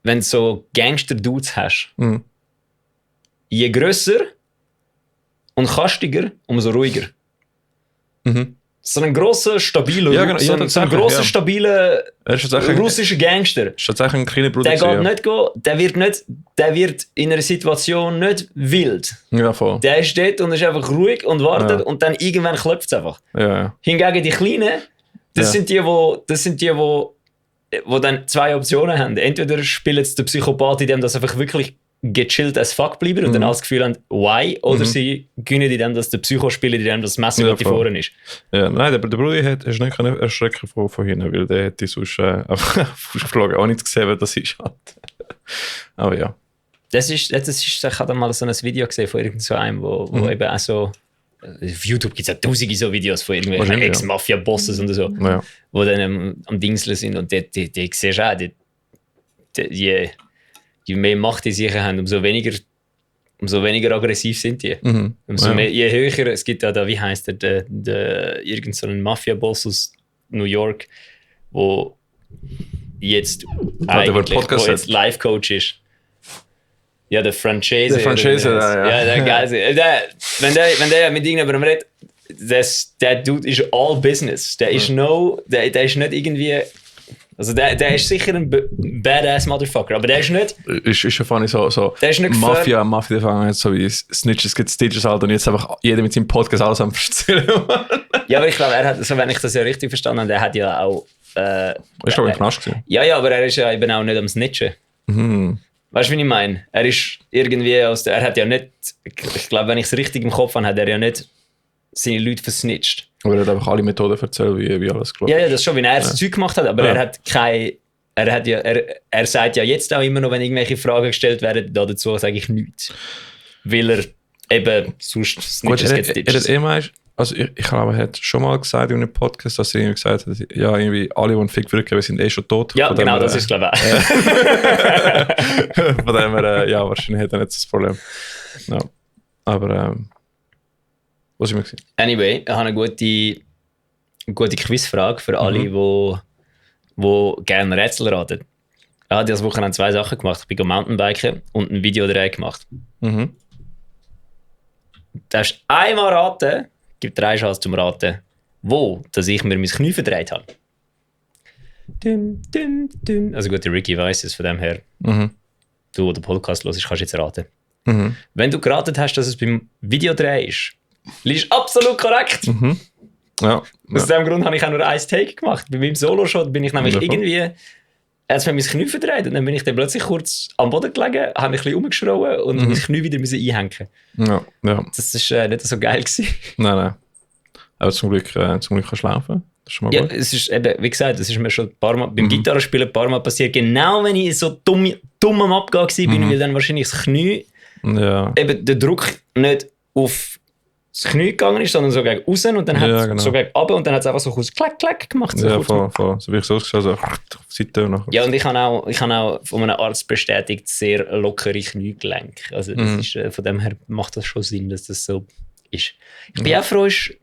Wenn du so Gangster-Dudes hast, Mhm. je grösser und kastiger, umso ruhiger. Mhm. so einen grossen, stabilen, stabilen russischen Gangster. Ist tatsächlich ein kleiner Bruder. Der wird in einer Situation nicht wild. Ja, voll. Der ist dort und ist einfach ruhig und wartet und dann irgendwann klopft es einfach. Ja. Hingegen die Kleinen, das sind die, wo dann zwei Optionen haben. Entweder spielen sie den Psychopath, in dem das einfach wirklich gechillt as fuck bleiben und dann alles Gefühl haben, why? Oder sie gewinnen in dem, dass der Psycho spielt, in dem das Messer gerade vorne ist. Ja, nein, der Bruder hast nicht erschrecken von hinten, weil der hätte sonst einfach geflogen, auch nicht gesehen, wer das ist. Aber ja. Ich habe mal so ein Video gesehen von irgendeinem, wo eben auch so, auf YouTube gibt es ja tausende so Videos von irgendwelchen Ex-Mafia-Bosses und so, wo dann am Dingseln sind und die siehst du auch, je mehr Macht die sicher haben, umso weniger aggressiv sind die. Umso mehr, je höher, es gibt ja da, wie heisst der irgend so ein Mafia-Boss aus New York, wo jetzt Life-Coach ist. Ja, der Francese. Der Francese, ja. Der geil. Wenn der mit irgendjemandem redet, der Dude ist all business. Der ist nicht irgendwie. Also der ist sicher ein badass Motherfucker, aber der ist nicht... Ist schon funny, so der ist nicht Mafia fangen so wie Snitches gibt Stitches halt und jetzt einfach jeder mit seinem Podcast alles am erzählen. Ja, aber ich glaube, er hat, so, wenn ich das ja richtig verstanden habe, der hat ja auch... ist schon im Knast gewesen. Ja, aber er ist ja eben auch nicht am Snitchen. Weißt du, wie ich meine? Er ist irgendwie er hat ja nicht... Ich glaube, wenn ich es richtig im Kopf habe, hat er ja nicht seine Leute versnitcht. Aber er hat einfach alle Methoden erzählt, wie alles gelaufen ist. Ja, das schon, wie er das Zeug gemacht hat, aber er hat keine... Er sagt ja jetzt auch immer noch, wenn irgendwelche Fragen gestellt werden, dazu sage ich nichts. Weil er eben sonst Snitches getippt. Also ich glaube, er hat schon mal gesagt in einem Podcast, dass er irgendwie gesagt hat, ja, irgendwie alle, die einen Fick wirklich sind schon tot. Ja, genau, das ist glaube ich auch. Von dem her, ja, wahrscheinlich hat er nicht das Problem. Ja. Aber, was war ich mir? Anyway, ich habe eine gute Quizfrage für alle, die gerne Rätsel raten. Ich habe dieses Wochenende 2 Sachen gemacht. Ich bin Mountainbiken und ein Video gemacht. Du darfst einmal raten, gibt 3 Chancen zum Raten, dass ich mir mein Knie verdreht habe. Also gut, der Ricky weiss es, von dem her. Du, der den Podcast hörst, kannst jetzt raten. Wenn du geraten hast, dass es beim Videodreh ist, liegst absolut korrekt. Ja. Aus diesem Grund habe ich auch nur 1 Take gemacht. Bei meinem Solo-Shot bin ich nämlich irgendwie... Er hat mir mein Knie verdreht und dann bin ich dann plötzlich kurz am Boden gelegen, habe mich ein bisschen umgeschrauben und mein Knie wieder einhängen. Ja. Das war nicht so geil gewesen. Nein. Aber zum Glück kannst du laufen. Das ist schon mal gut. Es ist eben, wie gesagt, das ist mir schon ein paar Mal beim Gitarrespielen ein paar Mal passiert. Genau wenn ich so dumm am Abgehen war, weil dann wahrscheinlich das Knie eben der Druck nicht auf das Knie gegangen ist, sondern so gegen außen und dann hat es so gegen runter und dann hat es einfach so kurz klack, klack gemacht. So voll. So wie ich es ausgesehen so auf die Seite und nachher. Ja, und ich habe auch von einem Arzt bestätigt, sehr lockere Kniegelenke. Also das ist, von dem her macht das schon Sinn, dass das so ist. Ich bin auch froh, ich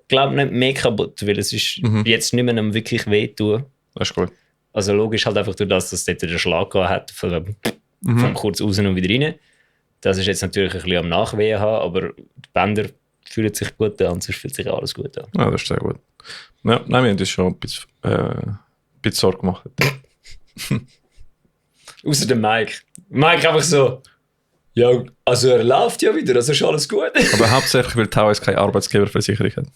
glaube nicht mehr kaputt, weil es ist jetzt nicht mehr wirklich wehtun. Das ist gut. Also logisch halt einfach durch das, dass es dort den Schlag gehabt hat, von kurz raus und wieder rein. Das ist jetzt natürlich ein bisschen am Nachwehen haben, aber die Bänder fühlt sich gut an, sonst fühlt sich alles gut an. Ja, das ist sehr gut. Ja, nein, wir haben uns schon ein bisschen Sorge gemacht. Außer dem Mike. Mike einfach so, ja, also er läuft ja wieder, also ist alles gut. Aber hauptsächlich, weil Tau jetzt keine Arbeitsgeberversicherung hat.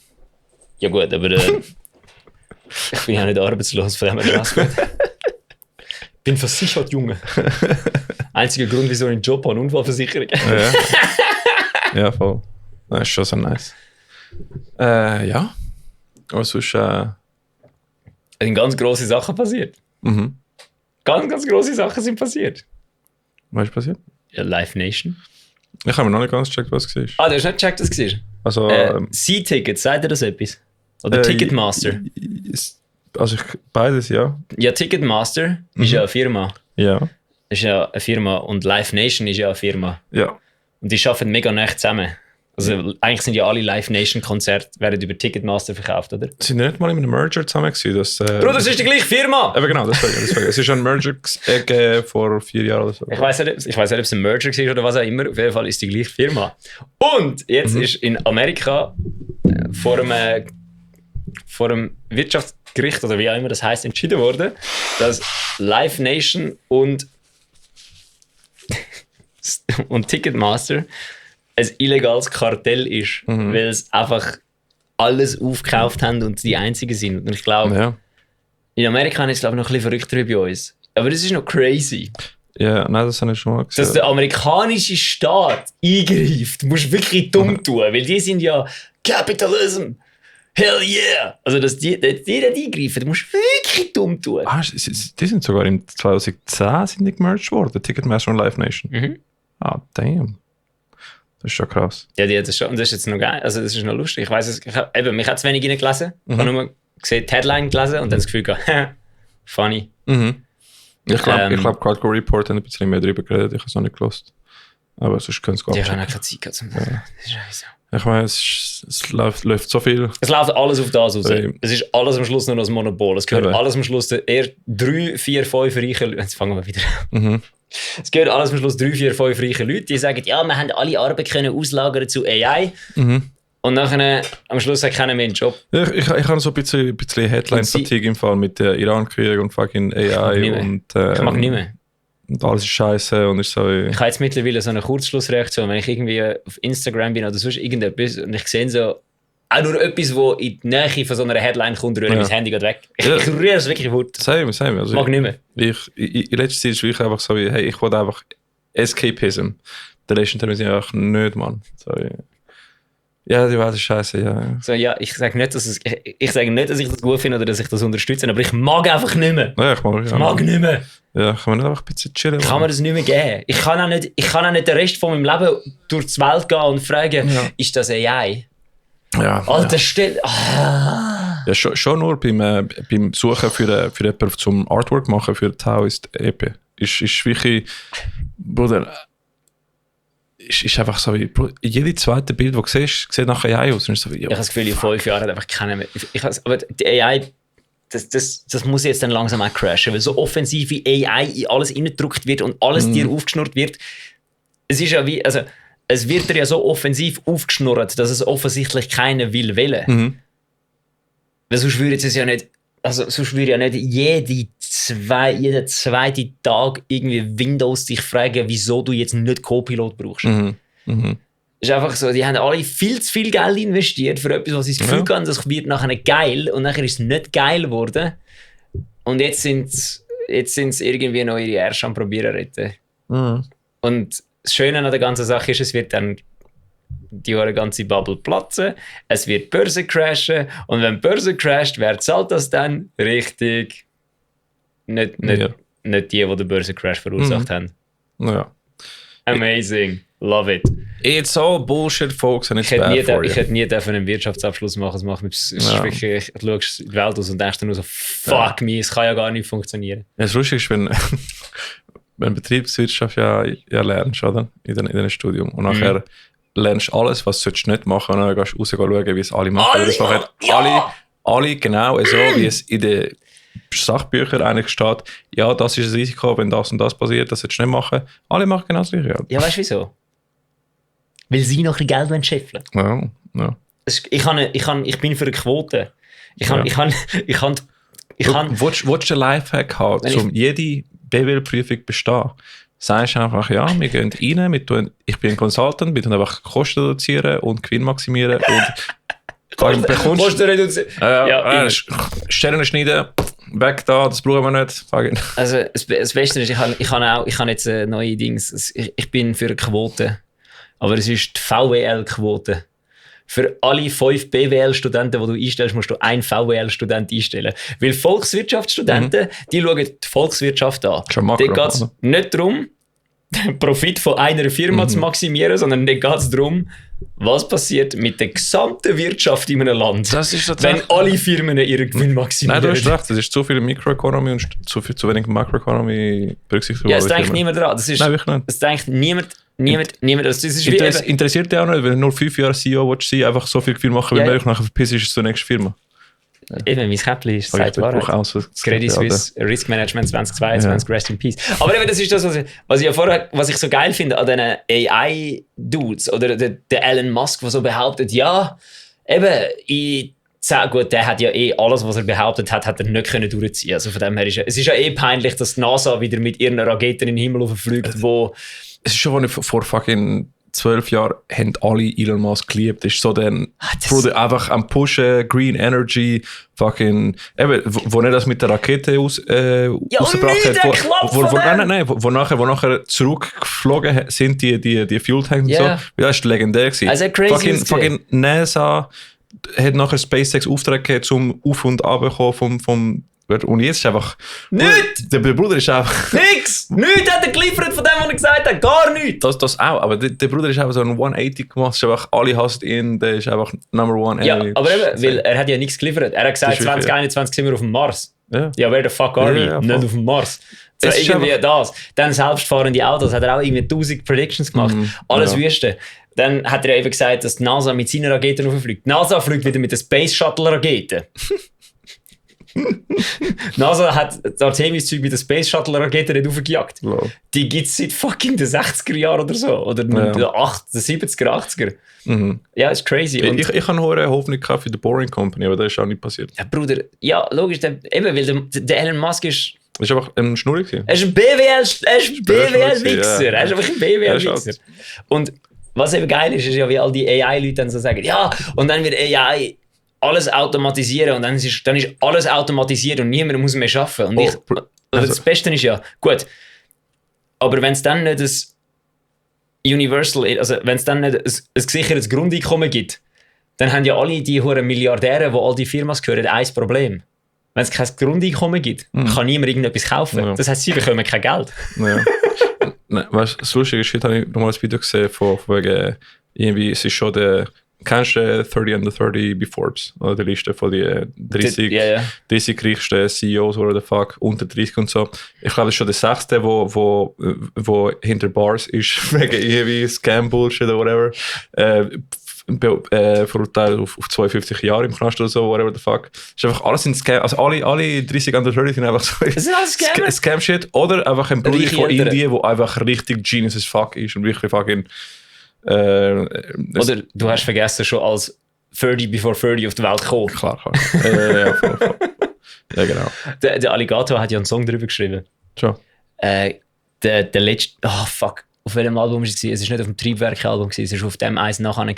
Ja gut, aber ich bin ja nicht arbeitslos, von dem her alles gut. Ich bin versichert, Junge. Einziger Grund, wieso ich einen Job habe, Unfallversicherung. Ja, voll. Das ist schon so nice. Ja. Aber sonst... Es sind ganz grosse Sachen passiert. Ganz grosse Sachen sind passiert. Was ist passiert? Ja, Live Nation. Ich habe mir noch nicht ganz gecheckt, was es war. Du hast nicht gecheckt, was es war? Also... C-Ticket, sagt dir das etwas? Oder Ticketmaster? Also beides, ja. Ja, Ticketmaster ist ja eine Firma. Ja. Ist ja eine Firma und Live Nation ist ja eine Firma. Ja. Und die arbeiten mega nah zusammen. Also eigentlich sind ja alle Live Nation Konzerte werden über Ticketmaster verkauft, oder? Sind die nicht mal in einem Merger zusammen gewesen? Bro, das ist die gleiche Firma! Aber genau, deswegen. Es ist ein Merger vor 4 Jahren oder so. Ich weiß nicht, ob es ein Merger war oder was auch immer. Auf jeden Fall ist die gleiche Firma. Und jetzt ist in Amerika vor vor dem Wirtschaftsgericht, oder wie auch immer das heisst, entschieden worden, dass Live Nation und Ticketmaster ein illegales Kartell ist, weil sie einfach alles aufgekauft haben und die einzigen sind. Und ich glaube, in Amerika ist es glaube ich noch ein bisschen verrückter bei uns. Aber das ist noch crazy. Ja, nein, das habe ich schon mal gesehen. Dass der amerikanische Staat eingreift, musst du wirklich dumm tun, weil die sind ja Capitalism. Hell yeah! Also, dass die nicht eingreifen, musst du wirklich dumm tun. Ah, die sind sogar im 2010 sind die gemerged worden, Ticketmaster und Live Nation. Ah, damn. Das ist schon krass. Ja, die hat das schon. Und das ist jetzt noch geil. Also, das ist noch lustig. Ich weiss es, mich hat es wenig gelesen. Ich habe nur gesehen, die Headline gelesen und dann das Gefühl gehabt, funny. Ich glaube, Cardcore Report hat ein bisschen mehr darüber geredet. Ich habe es noch nicht gelesen. Aber sonst können es gar nicht. Ich habe auch keine Zeit gehabt zum Scheiße. Ich meine, es läuft so viel. Es läuft alles auf das raus. Es ist alles am Schluss nur noch ein Monopol. Es gehört alles am Schluss eher 3, 4, 5 reiche Leute. Jetzt fangen wir wieder an. Es gehört alles am Schluss 3, 4, 5 reiche Leute, die sagen, ja, wir haben alle Arbeit können auslagern zu AI. Und nachher am Schluss hat keiner mehr einen Job. Ich habe so ein bisschen Headline-Fatigue im Fall mit der Iran-Krieg und fucking AI. Ich mag nicht mehr. Und alles ist scheiße und ist so. Ich habe jetzt mittlerweile so eine Kurzschlussreaktion, wenn ich irgendwie auf Instagram bin oder sonst irgendetwas und ich sehe so auch nur etwas, wo in die Nähe von so einer Headline kommt, rühre mein Handy weg. Ich rühre es wirklich gut. Same. Also mag nicht mehr. In letzter Zeit ist es wirklich einfach so wie, hey, ich wollte einfach Escapism. Der letzten Termin sind einfach nicht, Mann. So, ja, die Welt ist scheiße, ja. So, ja, ich sage nicht, dass ich das gut finde oder dass ich das unterstütze, aber ich mag einfach nicht mehr. Ja, ich mag nicht mehr. Ja, kann man nicht einfach ein bisschen chillen? Kann man das nicht mehr geben? Ich kann auch nicht den Rest von meinem Leben durch die Welt gehen und fragen, ist das AI? Ja. Alter, still. Ah. Ja, schon nur beim Suchen für jemanden zum Artwork machen für Taoist EP. Ist wirklich, Bruder, ist einfach so wie, jedes zweite Bild, das du siehst, sieht nach AI aus. Und so wie, ich habe das Gefühl, in 5 Jahren hat einfach keiner mehr. Aber die AI, das muss jetzt dann langsam auch crashen, weil so offensiv wie AI in alles reingedrückt wird und alles dir aufgeschnurrt wird. Es ist ja wie, also, es wird dir ja so offensiv aufgeschnurrt, dass es offensichtlich keiner will wählen. Weil sonst würde es ja nicht, also sonst würde ja nicht jeden zweiten Tag irgendwie Windows dich fragen, wieso du jetzt nicht Copilot brauchst. Es ist einfach so, die haben alle viel zu viel Geld investiert für etwas, was sie das Gefühl haben, das wird nachher geil und nachher ist es nicht geil geworden. Und jetzt sind sie irgendwie noch ihre Ärsche am probieren zu retten. Und das Schöne an der ganzen Sache ist, es wird dann die ganze Bubble platzen, es wird die Börse crashen und wenn die Börse crasht, wer zahlt das dann? Richtig. Nicht die den Börsencrash verursacht haben. Ja. Amazing. Love it. It's all bullshit, folks, and it's bad for you. Ich hätte nie einen Wirtschaftsabschluss machen. Es ist wirklich, du schaust in die Welt aus und denkst nur so, fuck me, es kann ja gar nicht funktionieren. Ja, das Lustige ist, wenn Betriebswirtschaft ja lernst, oder? In einem Studium. Und nachher lernst du alles, was du nicht machen solltest. Und dann gehst du raus schauen, wie es alle machen. Das machen alle genau so, wie es in den Sachbüchern eigentlich steht. Ja, das ist das Risiko, wenn das und das passiert, das solltest du nicht machen. Alle machen genau das Gleiche. Ja, weißt du wieso? Weil sie noch ein bisschen Geld scheffeln. Ja. Ich bin für eine Quote. Willst du den Lifehack haben, um jede BWL-Prüfung bestehen? Sagst einfach, ja, wir gehen rein, ich bin ein Consultant, wir tun einfach Kosten reduzieren und Gewinn maximieren und Kosten reduzieren. Stellen schneiden, weg da, das brauchen wir nicht. Also das Beste ist, ich habe jetzt neue Dings. Ich bin für eine Quote. Aber es ist die VWL-Quote. Für alle 5 BWL-Studenten, die du einstellst, musst du einen VWL-Student einstellen. Weil Volkswirtschaftsstudenten, die schauen die Volkswirtschaft an. Da geht es nicht darum, den Profit von einer Firma zu maximieren, sondern da geht es darum, was passiert mit der gesamten Wirtschaft in einem Land, wenn alle Firmen ihren Gewinn maximieren. Nein, du hast recht, es ist zu viel Microeconomy und zu wenig Macroeconomy berücksichtigt. Ja, es denkt niemand daran. Nein, wirklich nicht. Es denkt niemand. Das ist interessiert dich auch nicht, wenn du nur 5 Jahre CEO willst sein, einfach so viel Gewinn machen wie möglich, nachher verpisst ist es zur nächsten Firma. Eben, mein Käppchen ist seit Wahrheit. Credit Suisse Risk Management 2022, Rest in Peace. Aber eben, das ist das, was ich so geil finde an diesen AI-Dudes oder der Elon Musk, der so behauptet, ja, eben, in gut, der hat ja alles, was er behauptet hat, hat er nicht können durchziehen. Also von dem her es ist ja peinlich, dass die NASA wieder mit ihren Raketen in den Himmel fliegt, wo... Es ist schon, vor fucking 12 Jahren haben alle Elon Musk geliebt. Das ist so der Bruder einfach am Pushen, Green Energy, fucking, eben, wo er das mit der Rakete rausgebracht hat. Wo nachher zurückgeflogen sind, die Fuel Tanks und so. Das ist legendär gewesen. Also fucking NASA hat nachher SpaceX Auftrag gegeben, zum Auf- und Abkommen vom und jetzt ist einfach... Nicht! Der Bruder ist einfach... Nix! Nichts hat er geliefert von dem, was er gesagt hat. Gar nichts! Das auch. Aber der Bruder ist einfach so ein 180 gemacht. Ist einfach, alle hassen ihn. Der ist einfach Number One. Ja, aber eben, weil er hat ja nichts geliefert. Er hat gesagt, 2021 sind wir auf dem Mars. Ja, where the fuck are we? Nicht auf dem Mars. So irgendwie das. Dann selbstfahrende Autos. Hat er auch irgendwie 1000 Predictions gemacht. Alles Wüste. Dann hat er eben gesagt, dass die NASA mit seinen Raketen hochfliegt. Die NASA fliegt wieder mit der Space Shuttle Raketen. NASA hat das Artemis-Zeug mit der Space Shuttle-Rakete nicht aufgejagt. Wow. Die gibt es seit fucking den 60er Jahren oder so. Oder den 70er, 80er. Mhm. Ja, ist crazy. Ich habe hohe Hoffnung für die Boring Company, aber das ist auch nicht passiert. Ja, Bruder, ja, logisch. Eben, weil der Elon Musk ist... Das war einfach ein Schnurri. Er ist ein BWL-Wichser. Er ist einfach ein BWL-Wichser. Und was eben geil ist ja, wie all die AI-Leute dann so sagen, ja, und dann wird AI... alles automatisieren und dann ist alles automatisiert und niemand muss mehr arbeiten. Und das Beste ist ja, gut, aber wenn es dann nicht ein Universal, also wenn es dann nicht ein gesichertes Grundeinkommen gibt, dann haben ja alle die hohen Milliardäre, die all die Firmen gehören, ein Problem. Wenn es kein Grundeinkommen gibt, kann niemand irgendetwas kaufen. Ja. Das heisst, sie bekommen kein Geld. Ja. Nein, weißt du, das lustige ist, habe ich nochmal ein Video gesehen von wegen, irgendwie, es ist schon der... Kennst du 30 under 30 bei Forbes? Oder die Liste von den 30 reichsten CEOs oder the fuck, unter 30 und so. Ich glaube, das ist schon der 6., wo hinter Bars ist, wegen irgendwie Scam-Bullshit oder whatever. Verurteilt auf 52 Jahre im Knast oder so, whatever the fuck. Das ist einfach alles in Scam. Also alle 30 under 30 sind einfach so Scam-Shit. Oder einfach ein Bruder von Indien, der einfach richtig genius as fuck ist und wirklich fucking... Oder du hast vergessen, schon als 30 before 30 auf die Welt gekommen. Klar. Ja, voll. Ja, genau. Der Alligator hat ja einen Song darüber geschrieben. Schon. Der letzte... Oh, fuck. Auf welchem Album war es? Es war nicht auf dem Triebwerk-Album, es war auf dem eins nachher.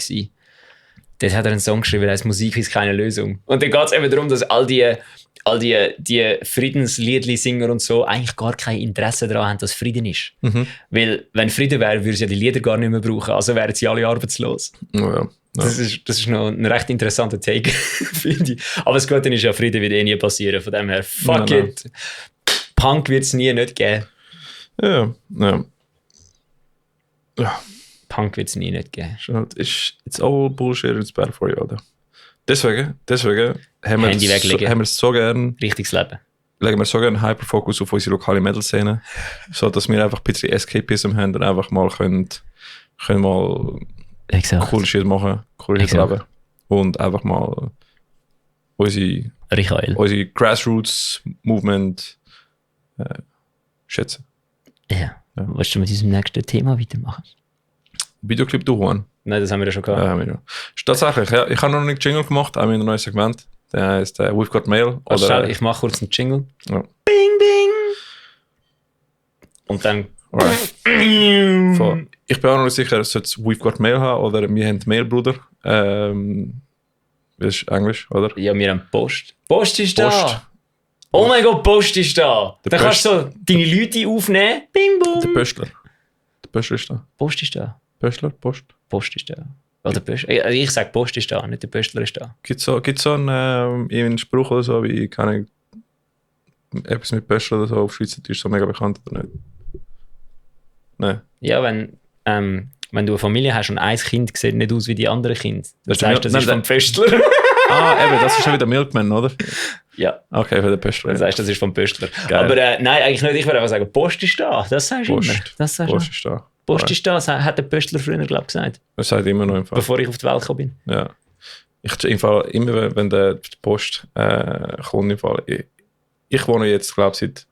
Dort hat er einen Song geschrieben, der heißt «Musik ist keine Lösung». Und dann geht es eben darum, dass all die Friedensliedli-Singer und so eigentlich gar kein Interesse daran haben, dass Frieden ist. Mhm. Weil, wenn Frieden wäre, würden sie ja die Lieder gar nicht mehr brauchen, also wären sie alle arbeitslos. Ja. Das ist noch ein recht interessanter Take, finde ich. Aber das Gute ist ja, Frieden wird nie passieren, von dem her, fuck it. Punk wird es nicht geben. Ja. Punk wird es nicht geben. It's all bullshit and it's bad for you, Alter. Deswegen haben wir so gern... Richtiges Leben. Legen wir so gerne einen Hyperfokus auf unsere lokale Metal-Szene, so dass wir einfach ein bisschen Escapism haben und einfach mal können mal cool Shit machen, cool Shit leben und einfach mal unsere Grassroots-Movement schätzen. Ja. Willst du mit diesem nächsten Thema weitermachen? Videoclip du, Juan? Nein, das haben wir ja schon gehabt. Ja, haben wir ja. Tatsächlich, ja, ich habe noch nicht Jingle gemacht, auch in einem neuen Segment. Der heißt We've Got Mail. Oder, ich mache kurz einen Jingle. Ja. Bing, bing! Und dann... So, ich bin auch noch nicht sicher, soll es We've Got Mail haben oder wir haben Mail, Bruder. Das ist Englisch, oder? Ja, wir haben Post. Post ist da! Oh mein Gott, Post ist da! Dann kannst du so deine Leute aufnehmen. Bing, boom! Der Pöstler. Der Pöstler ist da. Post ist da. Pöstler? Post? Post ist da. Oder ich sage Post ist da, nicht der Pöstler ist da. Gibt so einen Spruch oder so, wie kann ich etwas mit Pöstler oder so auf Schweizerdeutsch so mega bekannt oder nicht? Nein. Ja, wenn du eine Familie hast und ein Kind sieht nicht aus wie die anderen Kinder, das heißt, das ist vom Pöstler. Eben, das ist schon wieder Milkman, oder? Ja. Okay, für den Pöstler. Das heißt, das ist vom Pöstler. Geil. Aber nein, eigentlich nicht. Ich würde einfach sagen, Post ist da. Das sagst du immer. Post ist da. Post ist da, hat der Pöstler früher, glaube ich, gesagt. Das sagt immer noch im Fall. Bevor ich auf die Welt gekommen bin. Ja. Im Fall, immer wenn der Post kommt, im Fall. Ich wohne jetzt, glaube ich, seit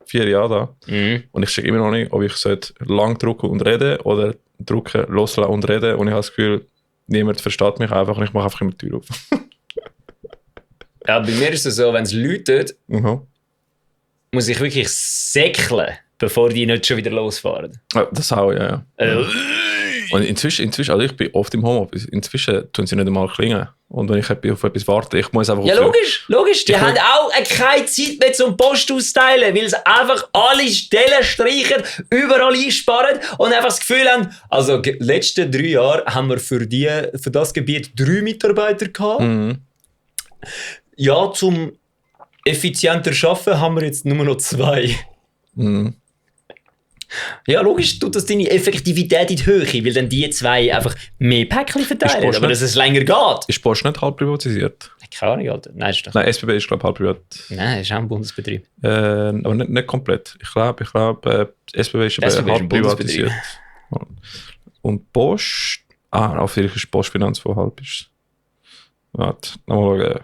4 Jahren da. Mhm. Und ich check immer noch nicht, ob ich lang drücken und reden oder drücken, loslassen und reden. Und ich habe das Gefühl, niemand versteht mich einfach und ich mache einfach immer die Tür auf. Ja, bei mir ist es so, wenn es läutet, Mhm. muss ich wirklich säckeln, bevor die nicht schon wieder losfahren. Ja, das auch, ja. Und inzwischen, also ich bin oft im Homeoffice. Inzwischen tun sie nicht einmal klingen. Und wenn ich auf etwas warte, ich muss einfach Ja, auf logisch. Die haben auch keine Zeit mehr zum Post austeilen, weil sie einfach alle Stellen streichen, überall einsparen und einfach das Gefühl haben, also die letzten 3 Jahre haben wir für das Gebiet 3 Mitarbeiter gehabt. Mhm. Ja, zum effizienter arbeiten haben wir jetzt nur noch 2. Mhm. Ja, logisch tut das deine Effektivität in die Höhe, weil dann die 2 einfach mehr Päckchen verteilen, Post aber nicht- dass es länger geht. Ist Post nicht halb privatisiert? Keine Ahnung, Alter. Nein, ist doch... Nein, SBB ist, glaube ich, halb privat. Nein, ist auch ein Bundesbetrieb. Aber nicht komplett. Ich glaube, SBB ist SBB ist ein halb Bundesbetrieb. privatisiert. Und Post... vielleicht ist Postfinanz, wo halb ist. Warte, nochmal schauen.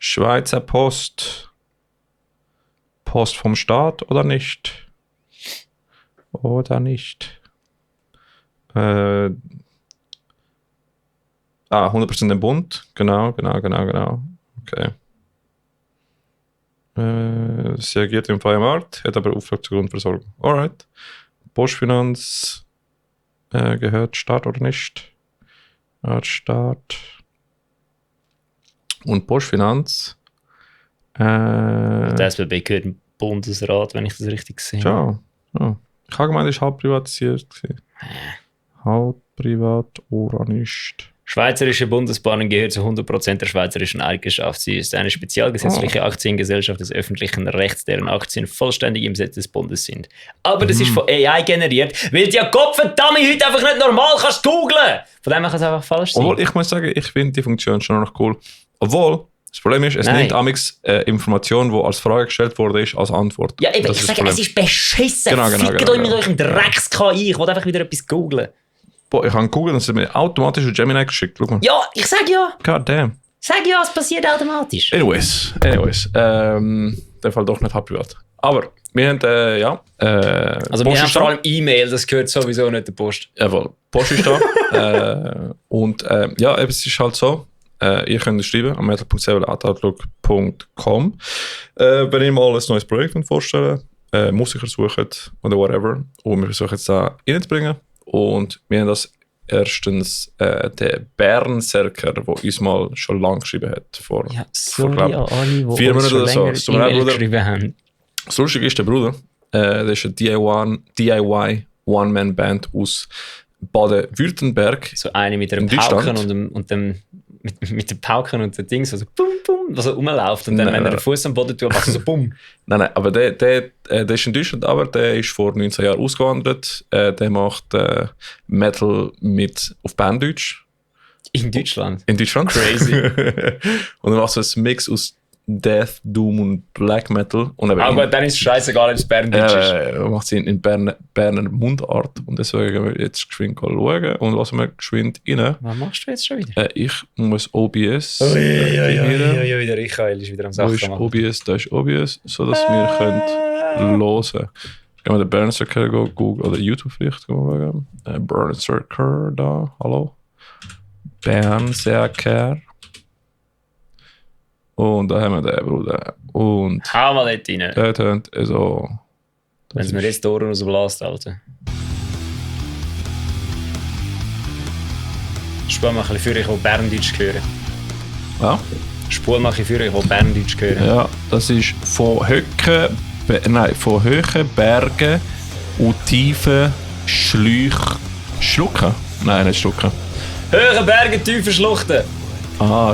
Schweizer Post. Post vom Staat oder nicht? Oder nicht? 100% im Bund. Genau. Okay. Sie agiert im freien Markt, hat aber Auftrag zur Grundversorgung. Alright. Postfinanz gehört Staat oder nicht? Staat. Und Postfinanz. Der SBB gehört dem Bundesrat, wenn ich das richtig gesehen habe. Ja. Ich habe gemeint, es war halb privatisiert. Halb privat oder nicht. Schweizerische Bundesbahnen gehört zu 100% der schweizerischen Eigenschaft. Sie ist eine spezialgesetzliche Aktiengesellschaft des öffentlichen Rechts, deren Aktien vollständig im Besitz des Bundes sind. Aber das ist von AI generiert, weil du ja Gottverdammt heute einfach nicht normal kannst googlen. Von dem her kann es einfach falsch sein. Obwohl, ich muss sagen, ich finde die Funktion schon noch cool. Obwohl, das Problem ist, es Nein. nimmt amix Information, die als Frage gestellt wurde, ist, als Antwort. Ja, eben, Das ich ist das sage, es Problem. ist beschissen. Genau, Fickt euch mit eurem Drecks-KI. Ich will einfach wieder etwas googlen. Boah, ich habe gegoogelt und es hat mir automatisch ein Gemini geschickt. Schau mal. Ja, ich sag ja. God damn. Sag ja, es passiert automatisch. Anyways. Der Fall doch nicht halb privat. Aber wir haben, Also wir haben vor allem E-Mail, das gehört sowieso nicht der Post. Jawohl, Post ist da. Ja, eben, es ist halt so. Ihr könnt uns schreiben am metal.7@outlook.com, wenn ihr mal ein neues Projekt vorstellen wollt, Musiker sucht oder whatever. Und wir versuchen es da reinzubringen. Und wir haben das erstens den Berserker, der uns mal schon lange geschrieben hat. Vor, Ja, sorry glaub, an alle, die 4 uns Monate schon oder so. länger Es tut mir leid, E-Mail Bruder. geschrieben haben. Das Lustige ist, der Bruder, der ist eine DIY One-Man-Band aus Baden-Württemberg. So eine mit einem In Deutschland? Pauken und dem mit den Pauken und den Dings, also bum, bum, was so rumläuft und dann, Nein, wenn er nein. den Fuß am Boden tut, macht er so bum. Nein, aber der ist in Deutschland, aber der ist vor 19 Jahren ausgewandert. Der macht Metal auf Berndeutsch In Deutschland. in Deutschland. Crazy. Und er macht so ein Mix aus Death, Doom und Black Metal. Und eben Aber dann ist es scheißegal, ob es Berndeutsch ist. er macht sie in Berner Mundart. Und deswegen gehen wir jetzt geschwind schauen. Und lassen wir geschwind rein. Was machst du jetzt schon wieder? Ich muss OBS der Michael ist wieder am Wo Sachen ist machen. OBS? Da ist OBS, sodass wir können hören. Gehen wir den Berserker Google oder YouTube vielleicht schauen. Berserker da, hallo. Berserker. Und da haben wir den, Bruder. Und Hau mal dort rein. der tönt so. Wenn es mir jetzt die Ohren rausbläst, Alter. Spul mal ein bisschen für, ich will Berndeutsch hören. Ja, Spul mal ein bisschen für, ich will Berndeutsch hören. ja, das ist von von hohen Bergen und tiefen Schlucken. Nein, nicht Schlucken. Höhere Berge, tiefe Schluchten.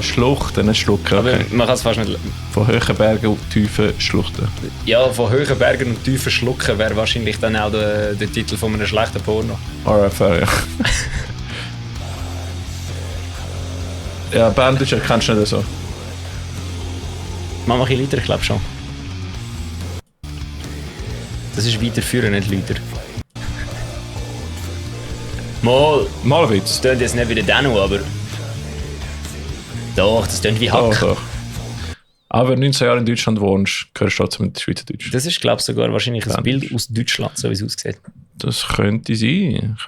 Schluchten, nicht Schlucken. Aber Okay. man kann es fast nicht... Von hohen Bergen und tiefen Schluchten. Ja, von höheren Bergen und tiefen Schlucken wäre wahrscheinlich dann auch der Titel von einem schlechten Porno. Alright, fair, ja. Ja, Berndeutsch kennst du nicht so. Mach mal ein bisschen lauter, ich glaube schon. Das ist weiterführen, nicht lauter. Mal, Mal ein Witz. das tönt jetzt nicht wie der Danu, aber... Doch, das tönt wie Hack. Doch. Aber wenn du 19 Jahre in Deutschland wohnst, gehörst du trotzdem mit Schweizerdeutsch. Das ist, glaube ich, sogar wahrscheinlich ein Berndeutsch. Bild aus Deutschland, so wie es aussieht. Das könnte sein.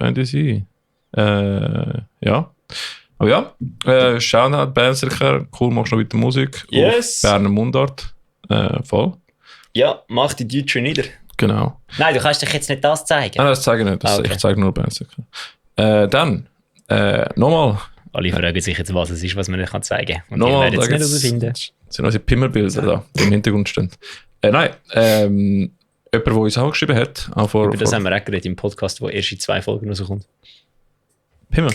Ja. Aber ja, Shoutout Berserker, cool, machst du noch weiter Musik. Yes. Auf Berner Mundart. Voll. Ja, mach die Deutschen nieder. Genau. Nein, du kannst dich jetzt nicht das zeigen. Nein, das zeige ich nicht. Okay. Ich zeige nur Berserker. Dann, nochmal. Alle fragen sich jetzt, was es ist, was man nicht zeigen kann. Und Nochmal, die werden es nicht herausfinden. Das sind unsere Pimmelbilder da, die im Hintergrund stehen. Nein, jemand, der uns auch geschrieben hat. Auch Über das haben wir auch geredet im Podcast, wo erst in 2 Folgen rauskommt. Pimmel?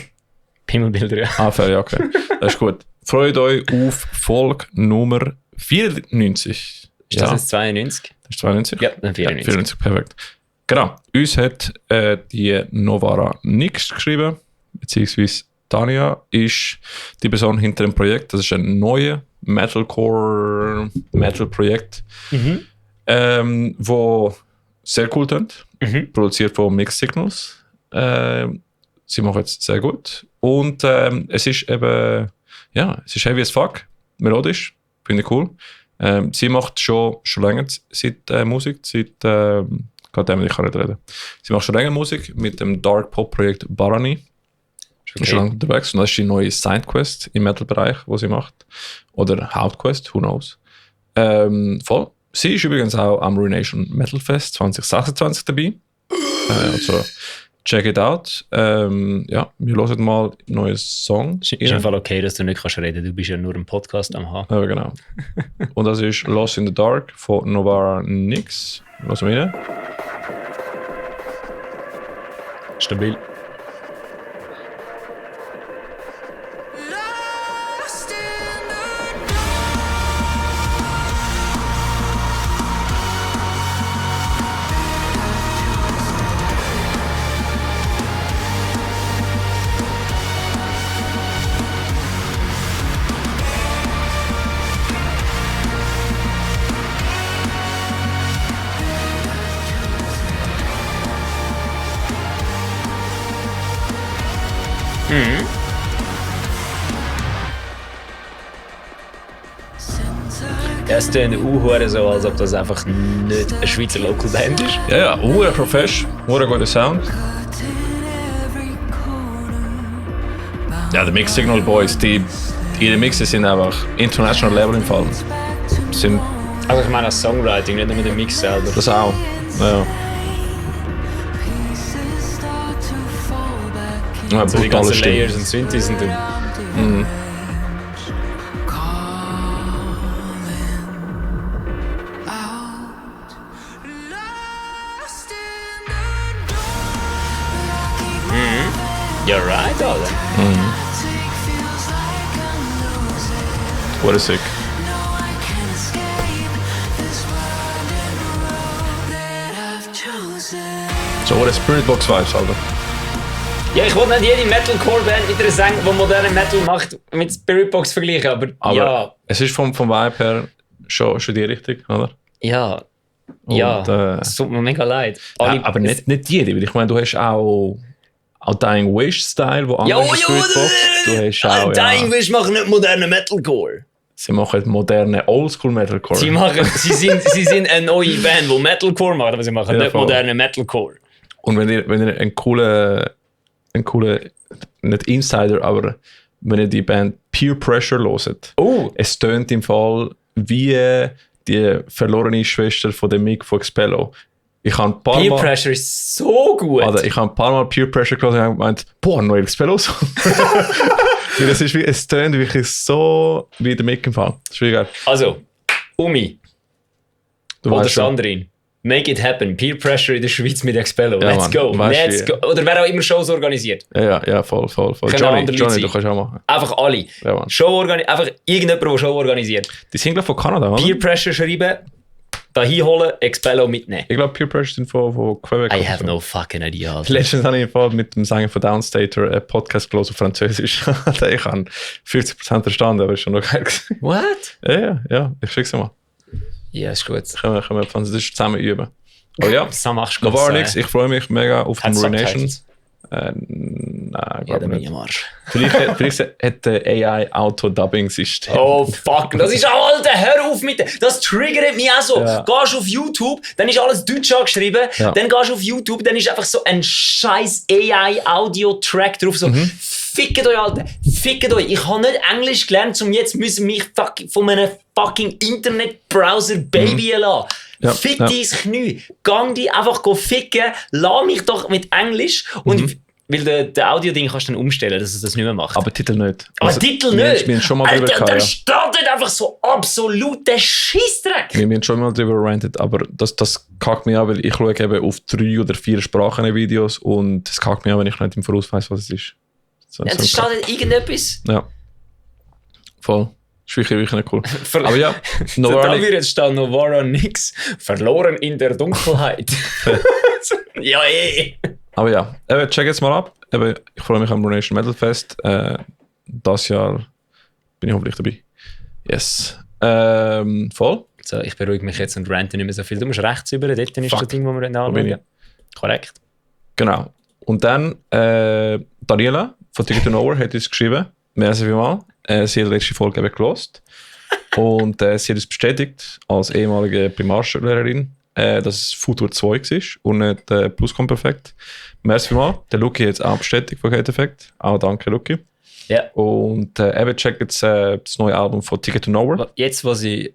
Pimmelbilder, ja. Ah, fair, ja, okay. Das ist gut. Freut euch auf Folge Nummer 94. Ist das jetzt 92? Das ist 92? Ja, dann 94. 94, perfekt. Genau. Uns hat die Novara Nix geschrieben, beziehungsweise Tanja ist die Person hinter dem Projekt. Das ist ein neues Metalcore-Metal-Projekt, wo sehr cool tönt. Produziert von Mixed Signals. Sie machen es sehr gut. Und es ist eben, ja, es ist heavy as fuck, melodisch, finde ich cool. Sie macht schon länger Musik, Goddammit, ich kann nicht reden. Sie macht schon länger Musik mit dem Dark Pop Projekt Barani. Ist schon lange unterwegs. Und das ist die neue Sidequest im Metal-Bereich, die sie macht. Oder Hauptquest, who knows. Voll. Sie ist übrigens auch am Ruination Metal Fest 2026 dabei. Also, check it out. Ja, wir hören mal einen neuen Song. Ist im Fall okay, dass du nicht kannst reden. Du bist ja nur im Podcast am haben. Ja, genau. Und das ist Lost in the Dark von Novara Nix. Lassen wir rein. Stabil. Es klingt auch so, als ob das einfach nicht eine Schweizer Local Band ist. Ja, profesh, guter Sound. Ja, die Mixed Signal Boys, ihre Mixes sind einfach international Level im Fall. Sind Also ich meine das Songwriting, nicht nur der Mix selber. das auch. Ja. Ja, Also die brutale ganzen Stimme. Layers und Synthes und You're right, Alter. What a sick. So, what a Spirit Box Vibes, Alter. Ja, ich wollte nicht jede Metalcore-Band mit einer Sänger, die modernen Metal macht, mit Spiritbox vergleichen, aber ja. Es ist vom Vibe her schon die Richtung, oder? Ja. Und, Ja, es tut mir mega leid. Alle, aber nicht jede, weil ich meine, du hast auch Dying Wish-Style, wo andere Spiritbox. Du hast auch, Dying Wish machen nicht modernen Metalcore. Sie machen moderne Oldschool-Metalcore. Sie sind eine neue Band, die Metalcore macht, aber sie machen nicht voll. modernen Metalcore. Und wenn ihr einen coolen, nicht Insider, aber wenn ihr die Band Peer Pressure hört, es tönt im Fall wie die verlorene Schwester von dem Mick von Expello. Ich habe ein paar Peer Mal, Pressure ist so gut. Alter, ich habe ein paar Mal Peer Pressure gehört und habe gemeint, boah, ein neuer Expello-Song. Weil es tönt wirklich so wie der Mick im Fall. Das ist wie geil. Also, Umi Du oder weißt schon. Sandrine, make it happen. Peer Pressure in der Schweiz mit Expello. Ja, Let's Mann. go. Weißt Let's du, go. Oder wer auch immer Shows organisiert. Ja, voll. Können andere Leute Johnny, sein. du kannst auch machen. Einfach alle. Ja, Mann. Einfach irgendjemand, der Show organisiert. Die sind, glaube ich, von Kanada, oder? Peer Pressure schreiben, da hinholen, Expello mitnehmen. Ich glaube, Peer Pressure sind von Quebec. I oder have so. no fucking idea. Alter. Letztens habe ich im Fall mit dem Sänger von Downstater einen Podcast gelesen auf Französisch. Ich habe 50% verstanden, aber ist schon noch geil gewesen. What? Ja, ich schick's dir mal. Ja, ist gut. Können wir Französisch zusammen üben. Oh ja, So machst du noch war gut, nichts. Ich freue mich mega auf den Hat Ruination Subtitles. Nein, Ja, glaube dann bin nicht. ich am Arsch. Vielleicht hat der AI Auto-Dubbing-System. Oh fuck, das ist auch, Alter, hör auf mit dem. Das triggert mich auch so. Ja. Gehst auf YouTube, dann ist alles Deutsch angeschrieben, Ja. dann gehst du auf YouTube, dann ist einfach so ein scheiß AI-Audio-Track drauf, so, fickt euch, Alter, fickt euch. Ich habe nicht Englisch gelernt, um jetzt müssen mich von einem fucking Internet-Browser babyen lassen. Ja, Fick ja. dein Knie. Gang die einfach ficken, lass mich doch mit Englisch. Und weil der Audio-Ding kannst du dann umstellen, dass es das nicht mehr macht. Aber Titel nicht. Aber Also, Titel wir, nicht. Wir haben schon mal drüber Alter, gehabt, der ja. startet einfach so absoluten Scheissdreck. Wir haben schon mal drüber rantet, aber das kackt mich an, weil ich schaue eben auf 3 oder 4 Sprachen Videos und es kackt mich an, wenn ich nicht im Voraus weiss, was es ist. So, Ja, so das ein startet irgendetwas. Ja. Voll. Das ist wirklich nicht cool. Aber ja, Da Novara wird jetzt stehen, Novara nix. Verloren in der Dunkelheit. Ja, Aber ja, eben, check jetzt mal ab. Eben, ich freue mich am Ruination Metal Fest. Das Jahr bin ich hoffentlich dabei. Yes. Voll. So, ich beruhige mich jetzt und rante nicht mehr so viel. Du musst rechts über, dort ist Fuck. das Ding, das wir bin anschauen. ich? Korrekt. Genau. Und dann Daniela von Ticket to Nowhere hat uns geschrieben, merci vielmals. Sie hat die letzte Folge eben gelost. Und sie hat uns bestätigt, als ehemalige Primarschullehrerin, dass es Futur 2 war und nicht Plusquamperfekt. Merci vielmals. Der Luki hat es auch bestätigt von Gate Effect. Auch danke, Luki. Ja. Und eben checkt jetzt das neue Album von Ticket to Nowhere. Jetzt, wo sie...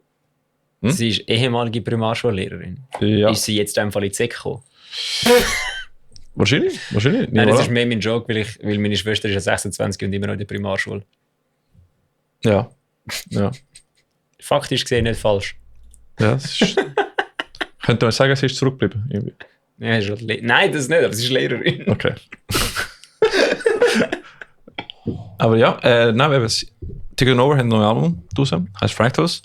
Sie ist ehemalige Primarschullehrerin. Ja. Ist sie jetzt einfach in die Säcke gekommen? Wahrscheinlich. Nein, das Voilà. ist mehr mein Joke, weil meine Schwester ist ja 26 und immer noch in der Primarschule. Ja. Ja. Faktisch gesehen nicht falsch. Ja, es ist, könnte man sagen, sie ist zurückgeblieben. Irgendwie. Ja, ist halt Nein, das nicht, aber sie ist Lehrerin. Okay. Aber ja, nein, eben, Ticket to Nowhere hat ein neues Album draussen, heißt Fractals.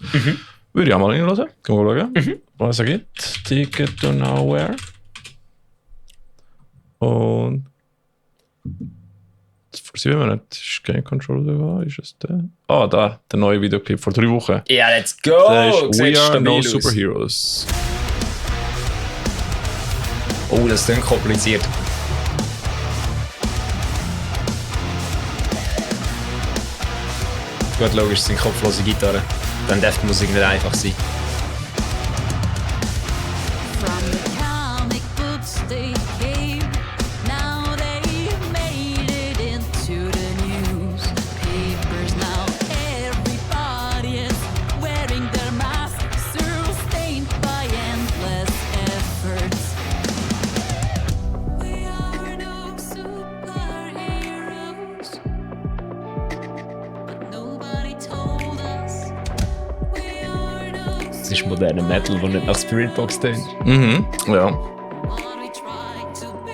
Würde ich auch mal reinhören. Gehen wir schauen, was es gibt. Ticket to Nowhere. Und. Das versiehen wir nicht. Ist Game Control da? Ist es der? Ah, da, der neue Videoclip vor 3 Wochen. Ja, let's go! Der ist Sieht We Are stabil No aus. Superheroes. Oh, das klingt kompliziert. Gut, logisch, es sind kopflose Gitarren. Dann darf die Musik nicht einfach sein. From the comic books they came, now they've made it into the newspapers. Now everybody is wearing their masks, sustained by endless efforts. We are no superheroes, but nobody told us. We are no Das ist moderner Metal, der nicht nach Spiritbox tönt. Mhm, ja. what we try to be.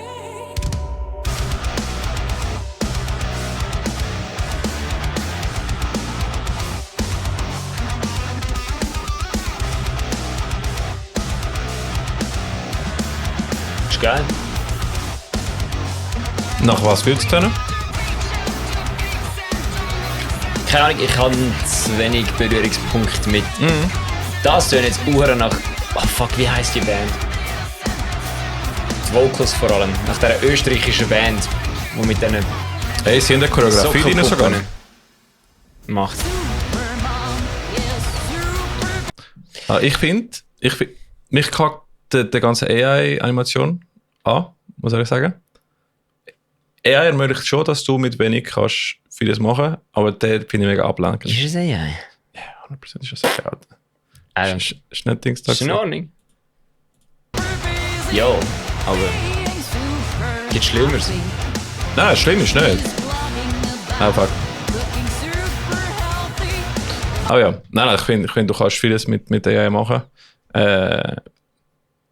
Ist geil. Nach was willst du denn? Keine Ahnung, ich habe zu wenig Berührungspunkte mit. Das tönt jetzt Uhren nach. Oh fuck, wie heisst die Band? Die Vocals vor allem. Nach dieser österreichischen Band, die mit diesen Hey, sie haben eine Choreografie drin sogar. Sockenpuppen macht. Ich finde, mich kackt die ganze AI-Animation an, muss ich sagen. AI ermöglicht schon, dass du mit wenig kannst vieles machen, aber der finde ich mega ablenkend. Ist es AI? 100% ist das AI. Ähm, Ist nicht Dingstag. ist in Ordnung. Ja, aber gibt Schlimmeres. Nein, schlimm ist nicht. Einfach. Aber ja, nein, ich finde, du kannst vieles mit AI machen.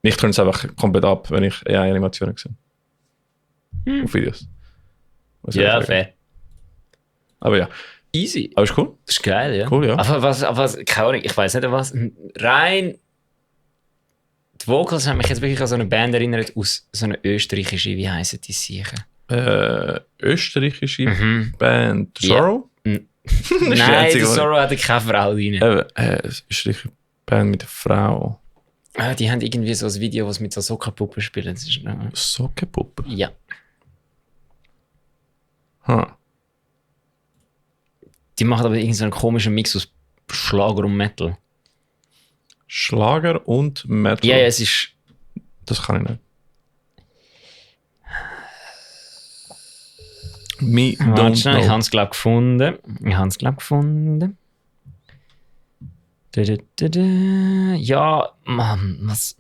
Mich turnt es einfach komplett ab, wenn ich AI-Animationen sehe. Auf Videos. Was soll ich Ja, sagen? fair. Aber ja, Easy. aber ist cool. Das ist geil, ja. Cool, ja. Aber was, keine Ahnung, ich weiß nicht, was. Rein. Die Vocals haben mich jetzt wirklich an so eine Band erinnert, aus so einer österreichischen, wie heissen die sicher? Österreichische Mhm. Band Ja. Sorrow? Nein, die der einzige, Sorrow hatte keine Frau drin. Österreichische Band mit der Frau. Die haben irgendwie so ein Video, was mit so Sockenpuppen spielen. Das ist, Sockenpuppe? ja. Hm. Die machen aber irgendeinen komischen Mix aus Schlager und Metal. Schlager und Metal. Ja, es ist... Das kann ich nicht. Me Warte don't schnell, ich know. habe es glaube gefunden. Ja, Mann, was...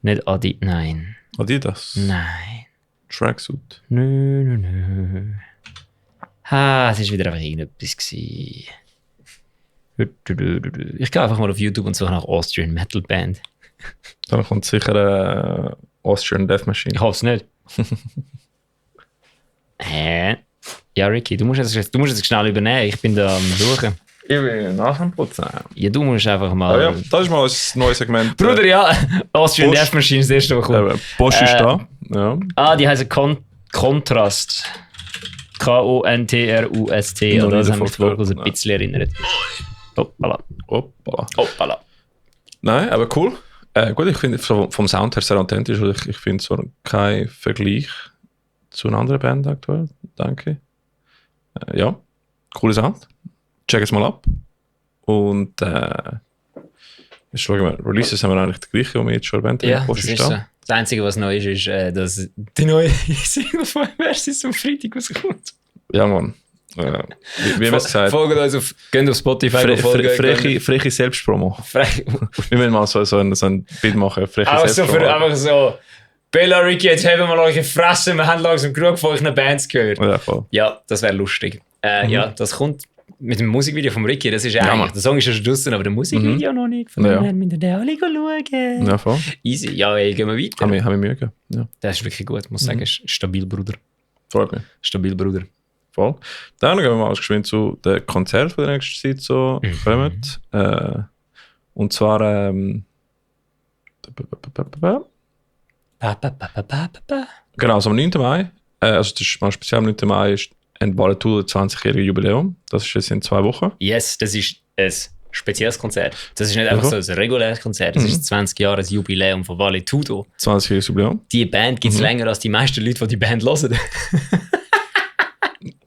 Nicht Adi, nein. Adidas. Nein. Tracksuit. Nö. Ah, es war wieder einfach irgendetwas gewesen. Ich gehe einfach mal auf YouTube und suche nach Austrian Metal Band. Dann kommt sicher Austrian Death Machine. Ich hoffe es nicht. Hä? Ja, Ricky, du musst jetzt schnell übernehmen. Ich bin da am Suchen. Ich bin nach dem Putzen. Ja, du musst einfach mal... Ah ja, das ist mal ein neues Segment. Bruder, ja. Austrian Bosch. Death Machine ist das erste, was kommt. Bosch ist da. Ja. Ah, die heißen Kontrast. K-O-N-T-R-U-S-T. Noch Oder nie das haben davon mich die Vocals ein gehört, bisschen erinnert. Hoppala. Hoppala. Hoppala. Nein, aber cool. Gut, ich finde vom Sound her sehr authentisch. Ich finde so kein Vergleich zu einer anderen Band aktuell. Danke. Ja, cooler Sound. Check es mal ab. Und jetzt schauen wir, Releases haben wir eigentlich die gleiche, die wir jetzt schon erwähnt haben. Ja, Bosch das ist ist so. da. Das Einzige, was neu ist, dass die neue Single von Versus am Freitag rauskommt. Ja, Mann. Wie haben wir es gesagt? Folgt uns geht auf Spotify. Freche Selbstpromo. Wir müssen mal so ein Bild machen. Freche Einfach so, Selbstpromo. einfach so, Bella, Ricky, jetzt haben wir mal eure Fresse, wir haben langsam genug von euren Bands gehört. Ja, voll. Ja, das wäre lustig. Ja, das kommt mit dem Musikvideo von Ricky, das ist ja eigentlich, Mann. der Song ist ja schon draussen, aber der Musikvideo noch nicht. Von Ja. daher müsst ihr den alle schauen. Ja, voll. Easy, ja, ey, gehen wir weiter. Haben wir Mühe gegeben. Ja, Das ist wirklich gut, muss sagen, ist stabil, Bruder. freut mich. Stabil, Bruder. Voll. Dann gehen wir mal geschwind zu den Konzerten, die in der nächsten Zeit so kommen. Und zwar genau, also am 9. Mai, also das ist mal speziell am 9. Mai, ist ein Valetudo 20-jährige Jubiläum. Das ist jetzt in 2 Wochen. Yes, das ist ein spezielles Konzert. Das ist nicht einfach so ein reguläres Konzert, das ist 20 Jahre Jubiläum von Valetudo. 20-jähriges Jubiläum. Die Band gibt es länger als die meisten Leute, die Band hören.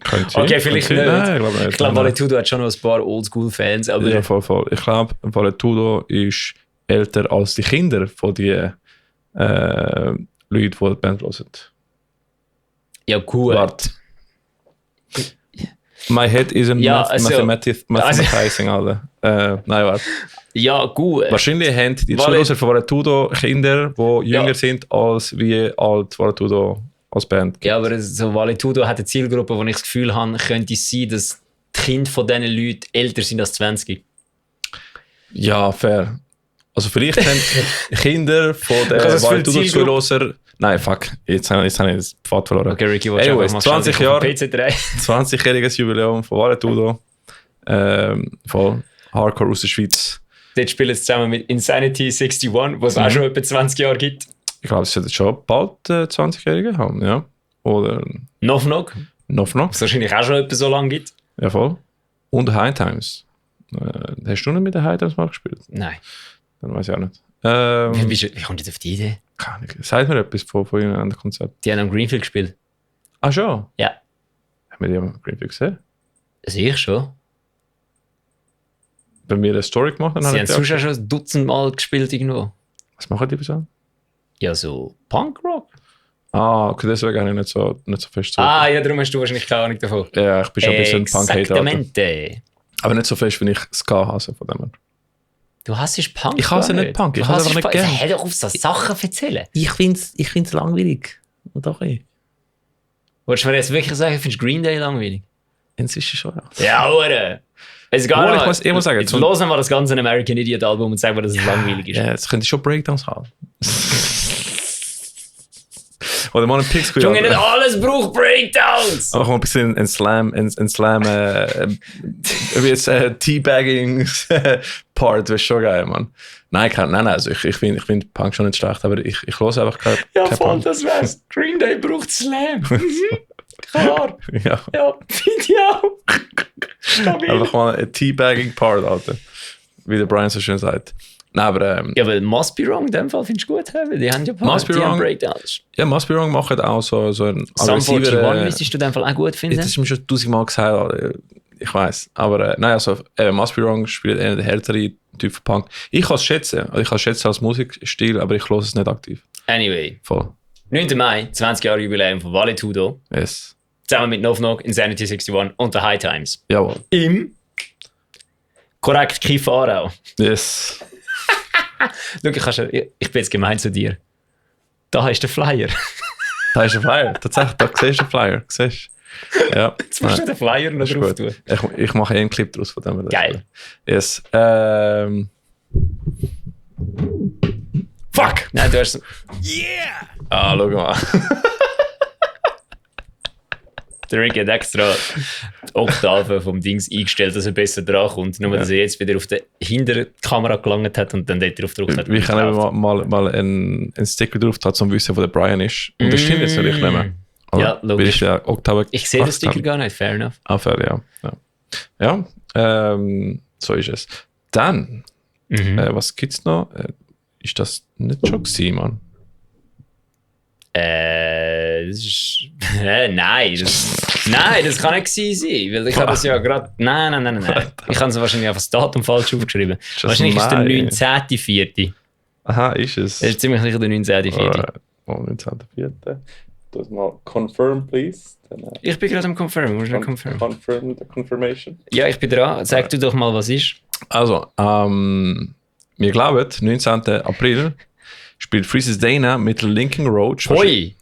Könnte Okay, sein, vielleicht könnte nicht. sein. Nein, ich glaube nicht. Ich glaube, Nein, Valetudo hat schon noch ein paar Oldschool-Fans, aber Ja, voll. Ich glaube, Valetudo ist älter als die Kinder von den Leuten, die die Band hören. ja, gut. Warte. My head isn't Ja, also- mathematizing, Alter. Nein, warte. Ja, gut. Wahrscheinlich haben die Vale- Zuhörer von Valetudo Kinder, die jünger sind, als wie alt Valetudo als Band gibt. Ja, aber so Valetudo hat eine Zielgruppe, wo ich das Gefühl habe, könnte es sein, dass die Kinder von diesen Leuten älter sind als 20. Ja, fair. Also vielleicht haben Kinder von den Kann das für eine Valetudo-Zuhörer... Nein, fuck. Jetzt habe ich das Pfad verloren. Okay, Ricky, willst du Anyways, einfach mal 20 schnell auf Jahre. dem PC3? 20-jähriges Jubiläum von Valetudo. Voll Hardcore aus der Schweiz. Dort spielen sie zusammen mit Insanity 61, was es auch schon etwa 20 Jahre gibt. Ich glaube, es wird schon bald 20-Jährige haben, ja. Oder Noch. noch. Was es wahrscheinlich auch schon etwa so lange gibt. Ja, voll. Und High Times. Hast du nicht mit den High Times mal gespielt? Nein. Dann weiß ich auch nicht. Wie kommt jetzt auf die Idee? Keine Ahnung. Sagt mir etwas von ihnen an dem Konzert. Die haben am Greenfield gespielt. Ah, schon? Ja. Haben wir die am Greenfield gesehen? Sehe ich schon. Wenn wir eine Story gemacht haben, Sie haben die sonst auch schon ein Dutzend Mal gespielt irgendwo. Was machen die so? Ja, so Punkrock. Ah, okay, deswegen habe ich nicht so fest so. Ah, ja, darum hast du wahrscheinlich keine Ahnung davon. Ja, ich bin schon ein bisschen Punk-Hater. Exactamente. Aber nicht so fest, wie ich Ska hasse von dem her. Du hasst Punk. Ich hasse gar nicht Punk, ich Du hasse hassest einfach nicht Punk. gern. Hör doch auf, so Sachen erzählen. Ich find's langweilig. Und auch ich. Wolltest du mir jetzt wirklich sagen, findest du Green Day langweilig? Inzwischen schon, ja. Ja, oder? Es geht Obwohl, noch- ich muss sagen, jetzt so- hören wir das ganze American Idiot Album und sagen wir, dass es langweilig ist. Ja, jetzt könnte ich schon Breakdowns haben. Oder mal einen Pix Junge, nicht alles braucht Breakdowns! Aber mal ein bisschen ein Slam, wie jetzt Teabagging-Part wäre schon geil, Mann. Nein, also ich find Punk schon nicht schlecht, aber ich höre einfach kein Punk. das wär's. Green Day braucht Slam. Klar. Ja, Ja, finde ich auch. Stabil. einfach mal ein Teabagging-Part, Alter. Wie der Brian so schön sagt. Nein, aber Ja, weil Must Be Wrong in dem Fall findest du gut, weil die haben ja Must Be die haben Wrong. Breakdowns. ja, Must Be Wrong macht auch so ein Sum 41 aggressiveren... müsstest du in dem Fall auch gut finden. Das ist mir schon 1000-mal gesagt, ich weiß. Aber nein, also Must Be Wrong spielt einer der härteren Typen Punk. Ich kann es schätzen. Also ich kann es schätzen als Musikstil, aber ich höre es nicht aktiv. Anyway, Voll. 9. Mai, 20 Jahre Jubiläum von Valetudo. Yes. Zusammen mit Knock Knock, Insanity 61 und The High Times. Jawohl. Im korrekt Kief Aarau. Yes. Schau, ich bin jetzt gemein zu dir. Da ist der Flyer. Da ist ein Flyer. Tatsächlich, da siehst du den Flyer. Siehst du? Ja. Jetzt musst du den Flyer noch Ist drauf gut. tun. Ich mache einen Clip draus von dem. Geil. Yes. Fuck! Nein, du hast... Ah, schau mal. Der Rick hat extra die Oktave vom Dings eingestellt, dass er besser dran kommt. Nur, dass er jetzt wieder auf die Hinterkamera gelangt hat und dann dort drauf gedrückt hat. Ich kann eben mal einen Sticker drauf tun, um zu wissen, wo der Brian ist. Und das stimmt jetzt, soll ich nehmen. Ja, logisch. Weil ich ja Oktave Ich sehe den gemacht Sticker habe. gar nicht, fair enough. Ah, fair, ja. So ist es. Dann, was gibt's noch? Ist das nicht schon gewesen, Mann? Das ist... nein, das kann nicht gewesen sein, weil ich habe das ja gerade... Nein. Ich habe so wahrscheinlich einfach das Datum falsch aufgeschrieben. das Wahrscheinlich ist der Mai? 19.04. Aha, ist es. Das ist ziemlich sicher der 19.04. Alright. Oh, 19.04. Du hast mal confirm, please. Dann, Ich bin gerade am Confirm. Musst du nicht confirm? confirm the confirmation. Ja, ich bin dran. Sag du doch mal, was ist. Also, wir glauben, 19. April spielt Freezes Dana mit Linking Road. Hoi!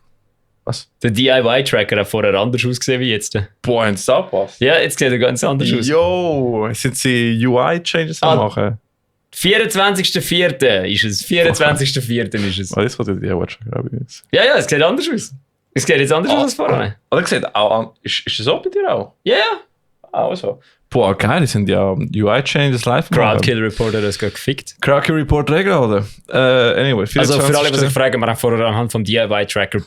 Was? Der DIY-Tracker hat vorher anders ausgesehen wie jetzt. Boah, haben sie angepasst? Ja, jetzt sieht er ganz anders aus. Yo, sind sie UI-Changes am machen? 24.04. ist es. 24.04. ist es. Oh, das kommt ja DIY-Tracker, glaube ich. Ja, es sieht anders aus. Es sieht jetzt anders aus als vorher. Oder gesagt, auch, ist das so bei dir auch? Ja, Auch so. Boah, geil, das sind ja UI-Changes live gemacht. Crowdkill Reporter hat das gerade gefickt. Crowdkill Report Regel, oder? Anyway, 24. Also für alle, die sich fragen, wir haben vorher anhand vom DIYtracker.ch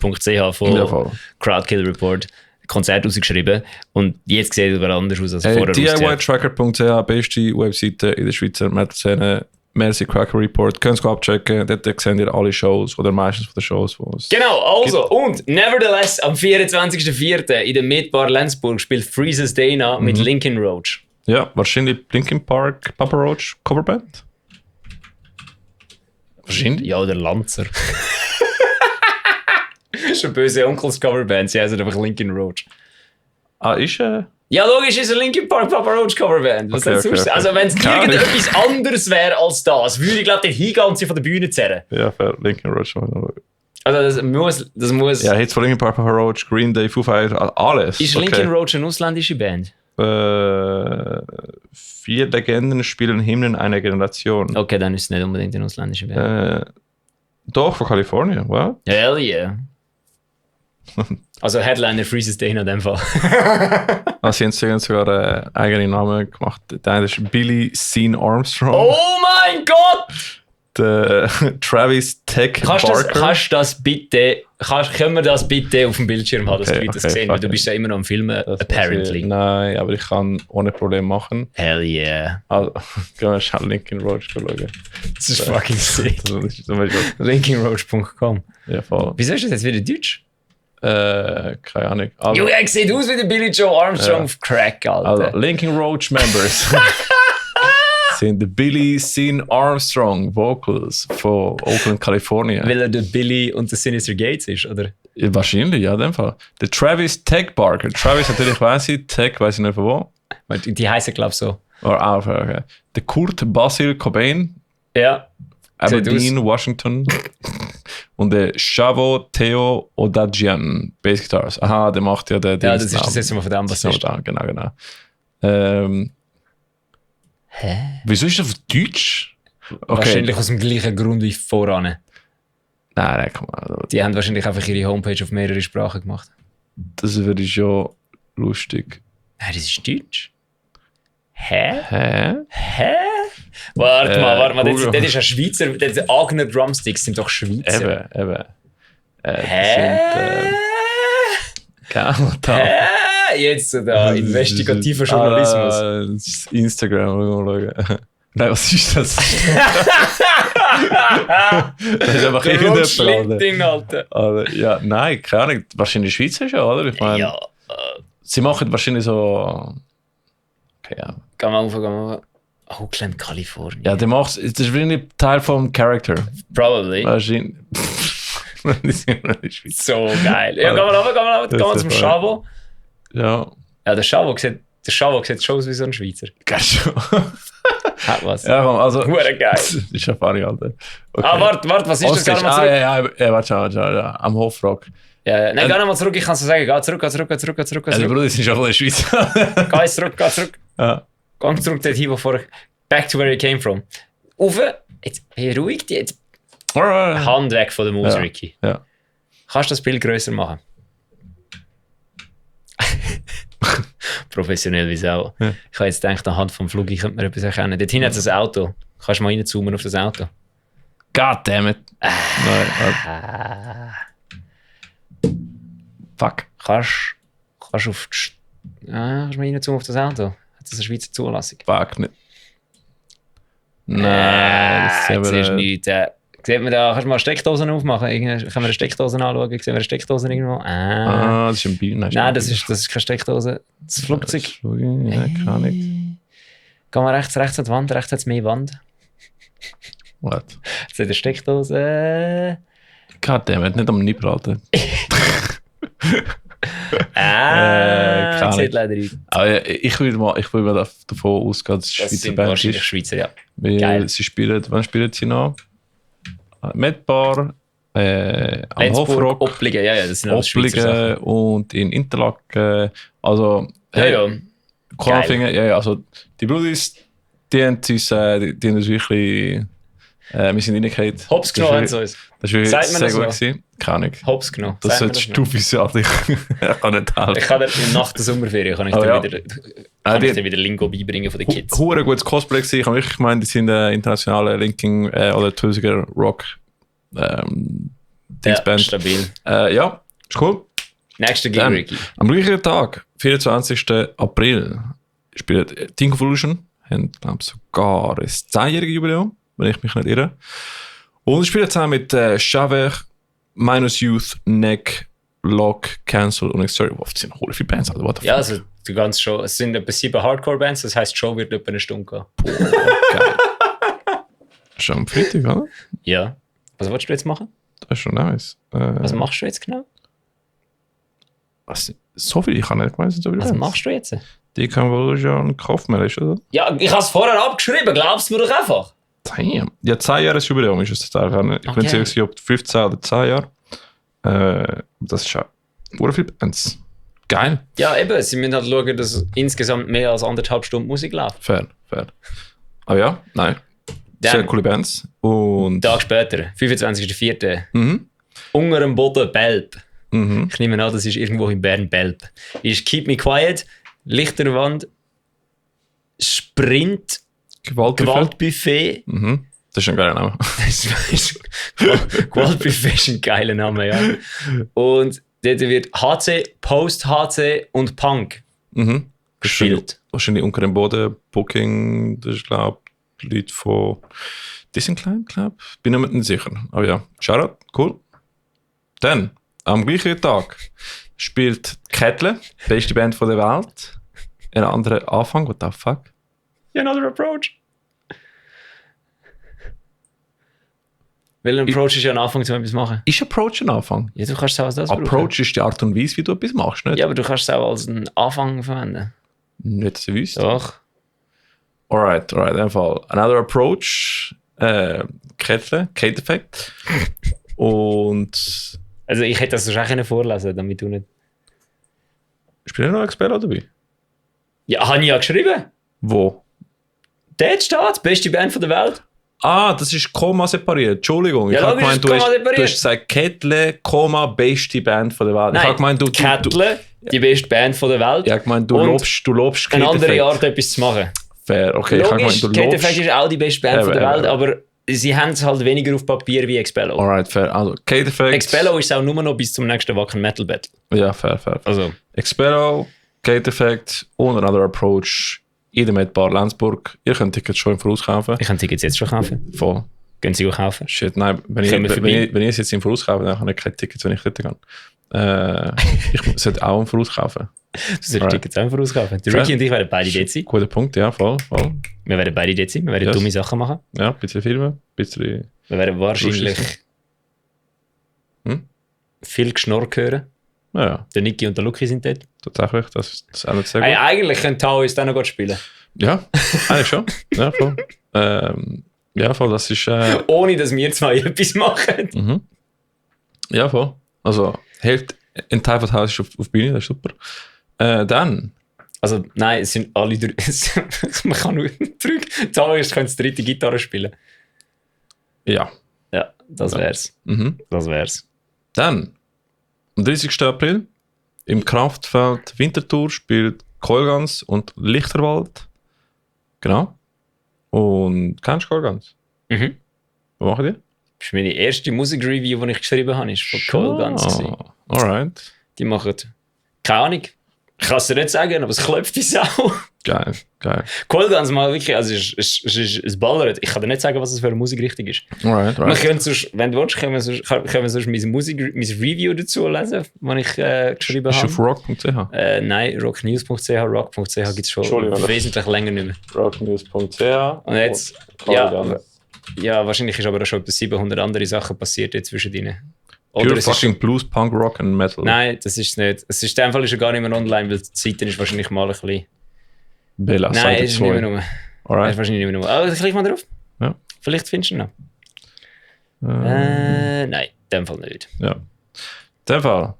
von Ja, voll. Crowdkill Report Konzert ausgeschrieben und jetzt sieht es anders aus als vorher. DIYtracker.ch, beste Webseite in der Schweizer Metal-Szene. Merci Cracker Report. Könnt ihr abchecken. Dort seht ihr alle Shows oder meistens von den Shows. Genau, also, und nevertheless, am 24.04. in der Midbar Lenzburg spielt Freezes Dana mit Linkin Roach. Ja, wahrscheinlich Linkin Park, Papa Roach Coverband. Wahrscheinlich. Ja, oder Lanzer. Schon böse Onkels Coverband, sie heißen einfach Linkin Roach. Ah, ist Ja, logisch ist ein Linkin Park Papa Roach Coverband. Was Okay, denn sonst? okay. Also, wenn es Keine Ahnung. irgendetwas anderes wäre als das, würde ich glaube ich hingehen und sie von der Bühne zerren. Ja, fair. Linkin Roach. Also, das muss. Ja, Hits von Linkin Park, Papa Roach, Green Day, Foo Fighters, alles. Ist Linkin Roach eine ausländische Band? 4 Legenden spielen Hymnen einer Generation. Okay, dann ist es nicht unbedingt eine ausländische Band. Doch, von Kalifornien, wow. Hell yeah. Also Headliner Freezes Dana in dem Fall. Also, sie haben sogar einen eigenen Namen gemacht. Der eine ist Billy Sean Armstrong. Oh mein Gott! Der Travis Tech Können wir das bitte auf dem Bildschirm haben, dass Okay, die Leute das okay, sehen? Weil okay. du bist ja immer noch am Filmen, Das apparently. muss ich- Nein, aber ich kann ohne Problem machen. Hell yeah. Also, gehen wir schnell Linkin Roach schauen. Das ist fucking sick. Das ist zum Beispiel, Linkinroach.com. ja, voll. Wieso ist das jetzt wieder Deutsch? Keine Ahnung. Also, Junge, er sieht aus wie der Billy Joe Armstrong auf Crack, Alter. also Linkin Roach Members sind der Billy Sean Armstrong Vocals von Oakland, Kalifornien. Weil er der Billy und der Sinister Gates ist, oder? Ja, wahrscheinlich, ja, in dem Fall. Der Travis Tech Barker. Travis natürlich weiss ich, Tech weiss ich nicht von wo. Weil die heißen, glaube ich, so. Oder okay. Der Kurt Basil Cobain, Ja. Sieht Aberdeen, Washington. Und der Chavo Theo Odagian, Bass Guitars. Aha, der macht ja den Ja, das ist das erste Mal von dem Das Bassist. ist genau. Wieso ist das auf Deutsch? Okay. Wahrscheinlich aus dem gleichen Grund wie voran. Nein, komm mal. Die haben wahrscheinlich einfach ihre Homepage auf mehrere Sprachen gemacht. Das wäre schon lustig. Nein, das ist Deutsch. Hä? Hä? Hä? Warte mal. Google. Das ist ein Schweizer. Das Agner Drumsticks sind doch Schweizer. Eben. Hä? Hä? Jetzt da, investigativer Journalismus. Das Instagram, schauen. Nein, was ist das? Das ist einfach Der irgendjemand, Alter. Rutschlinding, Alter. Alter. Ja, nein, keine Ahnung. Wahrscheinlich Schweizer schon, oder? Ich meine, Ja, sie machen wahrscheinlich so... Okay, ja. geh mal auf. Oakland, Kalifornien. Ja, der macht... Das ist wirklich Teil vom Charakter. Probably. Wahrscheinlich... Die sind noch nicht Schweizer. So geil. Ja, geh mal runter, geh mal ist zum ja Chavo. Ja. Ja, der Chavo sieht schon aus wie so ein Schweizer. Geil schon. Hat was. Ja, komm, also... Hure geil. Das ist ja funny, Alter. Okay. Ah, warte, was ist das? Geh Ostage. mal zurück. Ja, warte schon. Am Hofrock. Ja, nein, geh mal zurück, ich kann es dir sagen. Geh zurück. Ja, die Brüder sind schon von der Schweiz. Geh jetzt zurück. Ja. Geh zurück dorthin, wo vorher... Back to where you came from. Uwe, jetzt beruhig dich. Jetzt Alright. Hand weg von der Maus, Ja. Ricky. Ja. Kannst du das Bild grösser machen? Professionell wie Sau. Ja. Ich habe jetzt gedacht, anhand vom Flug ich könnte man etwas erkennen. Dort hinten hat es ein Auto. Kannst du mal reinzoomen auf das Auto? God damn it. Nein, fuck. Kannst auf die kannst du mal reinzoomen auf das Auto? Hat das eine Schweizer Zulassung? Fuck nicht. Nein, das jetzt ist ist aber... nichts. Sieht man da, kannst du mal Steckdosen aufmachen? Können wir eine Steckdose anschauen? Sehen wir eine Steckdose irgendwo? Ah, das ist ein Bild. Nein, das ist keine Steckdose. Das Flugzeug. Ja, keine Ahnung. Gehen wir rechts an die Wand, rechts hat es mehr Wand. What? Jetzt hat eine Steckdose. God damn it, nicht am Nippel, Alter. Sieht Ahnung. leider nicht. Aber ja, ich würde mal davon ausgehen, dass es Das Schweizer sind Band wahrscheinlich ist. Schweizer, ja. Weil Geil. sie spielen, wann spielen sie noch? Medbar, am Lenzburg, Hofrock, Opplingen, ja, das sind alles Schweizer Sachen. Opplingen und in Interlaken. Also, Ja, ja. Kornfinger, ja, also die Brudis, die haben uns wirklich, wir sind reingehauen. Hops genommen haben sie uns. Das war wirklich Sagt man sehr das gut noch? gewesen. Keine Ahnung. Hops genommen. Das Sagt man solltest noch? du physisch ich kann nicht helfen. Ich kann dir nach der Sommerferien kann ich Oh, dir ja. wieder, die- dir wieder Lingo beibringen von den Kids. Hure gutes Cosplay gewesen. Ich habe wirklich gemeint, die sind internationale Linking oder 20er Rock Ja, Dingsband. stabil. Ja, ist cool. Nächster Gig, Dann, Ricky. am gleichen Tag, 24. April, spielt Team Evolution, haben, glaube ich, sogar ein 10-jähriges Jubiläum, wenn ich mich nicht irre. Und spielen zusammen mit Shaver, Minus Youth, Neck, Lock, Cancel und Exterior. Wow, das sind hohe viele Bands, Alter. What the Ja, fuck? also die ganze Show. Es sind etwa 7 Hardcore-Bands, das heisst, die Show wird etwa eine Stunde gehen. Geil. Schon am Freitag, oder? Ja. Was willst du jetzt machen? Das ist schon nice. Was machst du jetzt genau? So viel, ich kann nicht gemeint, so viele Was Bands. machst du jetzt? Die Convolution Kaufmann ist, oder? Ja, ich habe es vorher abgeschrieben, glaubst du mir doch einfach. Damn. Ja, 10 Jahre Jubiläum ist es total. Ich bin Okay. nicht sicher, ob 15 oder 10 Jahre. Das ist ja sehr viele Bands. Geil. Ja, eben, sie müssen halt schauen, dass insgesamt mehr als 1,5 Stunden Musik läuft. Fair. Aber ja, nein. Sehr Dann, coole Bands. Und. Tag später, 25.04. Mhm. Unter dem Boden Belp. Mhm. Ich nehme an, das ist irgendwo in Bern Belp. Ist Keep Me Quiet, Lichterwand, Sprint, Gewaltbuffet. Mhm. Das ist ein geiler Name. Gewaltbuffet ist ein geiler Name, ja. Und dort wird HC, Post-HC und Punk Mhm. gespielt. Wahrscheinlich unter dem Boden Booking. Das ist, glaube ich, die Leute von Disencline, glaube ich. Bin mir nicht sicher. Aber ja, Shoutout, cool. Dann, am gleichen Tag spielt Kettle, beste Band der Welt. Ein anderer Anfang, what the fuck? Another Approach. Weil ein Approach ist ja ein Anfang, um etwas zu machen. Ist Approach ein Anfang? Ja, du kannst es auch als das brauchen. Approach ist die Art und Weise, wie du etwas machst, nicht? Ja, aber du kannst es auch als einen Anfang verwenden. Nicht so wüsste. Doch. Alright, in dem Fall. Another Approach, Kettle, Kate Effect. Und Also ich hätte das wahrscheinlich auch vorlesen können, damit du nicht... spielt noch Expello dabei? Ja, habe ich ja geschrieben. Wo? Dort steht, beste Band der Welt. Ah, das ist Koma separiert. Entschuldigung. Ja, ich habe logisch gemeint, ist Koma du separiert. hast gesagt, Kettle, Koma, beste Band der Welt. Ich Nein, habe gemeint, du Kettle, die beste Band der Welt. ich habe gemeint, du Und lobst eine Kate andere Effect. Art, etwas zu machen. Fair, okay. Ich habe Logisch, gemeint, du Kate Effect lobst. ist auch die beste Band Eben, der Welt, eben. aber sie haben es halt weniger auf Papier wie Expello. Alright, fair. Also, Kate Effect. Expello ist auch nur noch bis zum nächsten Wacken Metal Battle. Ja, fair. Also, Expello, Kate Effect und Another Approach in der Medbar Lenzburg. Ihr könnt Tickets schon im Voraus kaufen. ich kann Tickets jetzt schon kaufen. Voll. Gehen Sie auch kaufen? Shit, nein, wenn Kommen wir vorbei? ich es jetzt im Voraus kaufe, dann habe ich keine Tickets, wenn ich dort gehe. Ich sollte auch im Voraus kaufen. Du solltest Alright. Tickets auch vorauskaufen. Der Ricky und ich werden beide dort sein. Guter Punkt, ja, voll. Wir werden beide dort sein. Wir werden Yes. dumme Sachen machen. Ja, ein bisschen filmen, ein bisschen... Wir werden wahrscheinlich Lustig. Hm? viel Geschnorr hören. Ja, Der Niki und der Luki sind dort. tatsächlich, das ist auch nicht sehr gut. Hey, eigentlich könnte Tao uns dann noch gut spielen. Ja, eigentlich schon. Ja, voll. Ja, voll, das ist... Ohne, dass wir zwei etwas machen. Mhm. Ja, voll. Also, hilft in Teil von Haus ist auf Bühne, das ist super. Dann, Also, nein, es sind alle drei. Man kann nur drücken. Tao ist, könnte die dritte Gitarre spielen. ja. Ja, das Ja. wär's. Mhm. Das wär's. Dann, am 30. April, im Kraftfeld Winterthur spielt Keulgans und Lichterwald. Genau. Und kennst du Keulgans? Mhm. Was machen die? Das ist meine erste Musikreview, die ich geschrieben habe, ist von Coil Guns gewesen. Alright. Die machen, keine Ahnung, ich kann es dir nicht sagen, aber es klopft wie Sau. Geil, geil. Coil Guns mal wirklich, also es ballert. Ich kann dir nicht sagen, was das für eine Musikrichtung ist. Alright, Wir right. können sonst, wenn du willst, können wir sonst mein Review dazu lesen, das ich geschrieben Ist auf habe. rock.ch. Nein, rocknews.ch, rock.ch gibt es schon Entschuldigung. wesentlich länger nicht mehr. rocknews.ch. Und jetzt, ja, wahrscheinlich ist aber auch schon etwa 700 andere Sachen passiert jetzt zwischen ihnen. Oder Pure es ist fucking Blues, Punk, Rock and Metal. Nein, das ist es nicht. Es ist in dem Fall ist er gar nicht mehr online, weil die Seite ist wahrscheinlich mal ein bisschen... Bella, Nein, Seite es ist nicht 2. mehr nur. Es Alright. ist wahrscheinlich nicht mehr nur. Aber klick mal drauf. Ja. Vielleicht findest du ihn noch. Nein, in dem Fall nicht. Ja. In dem Fall.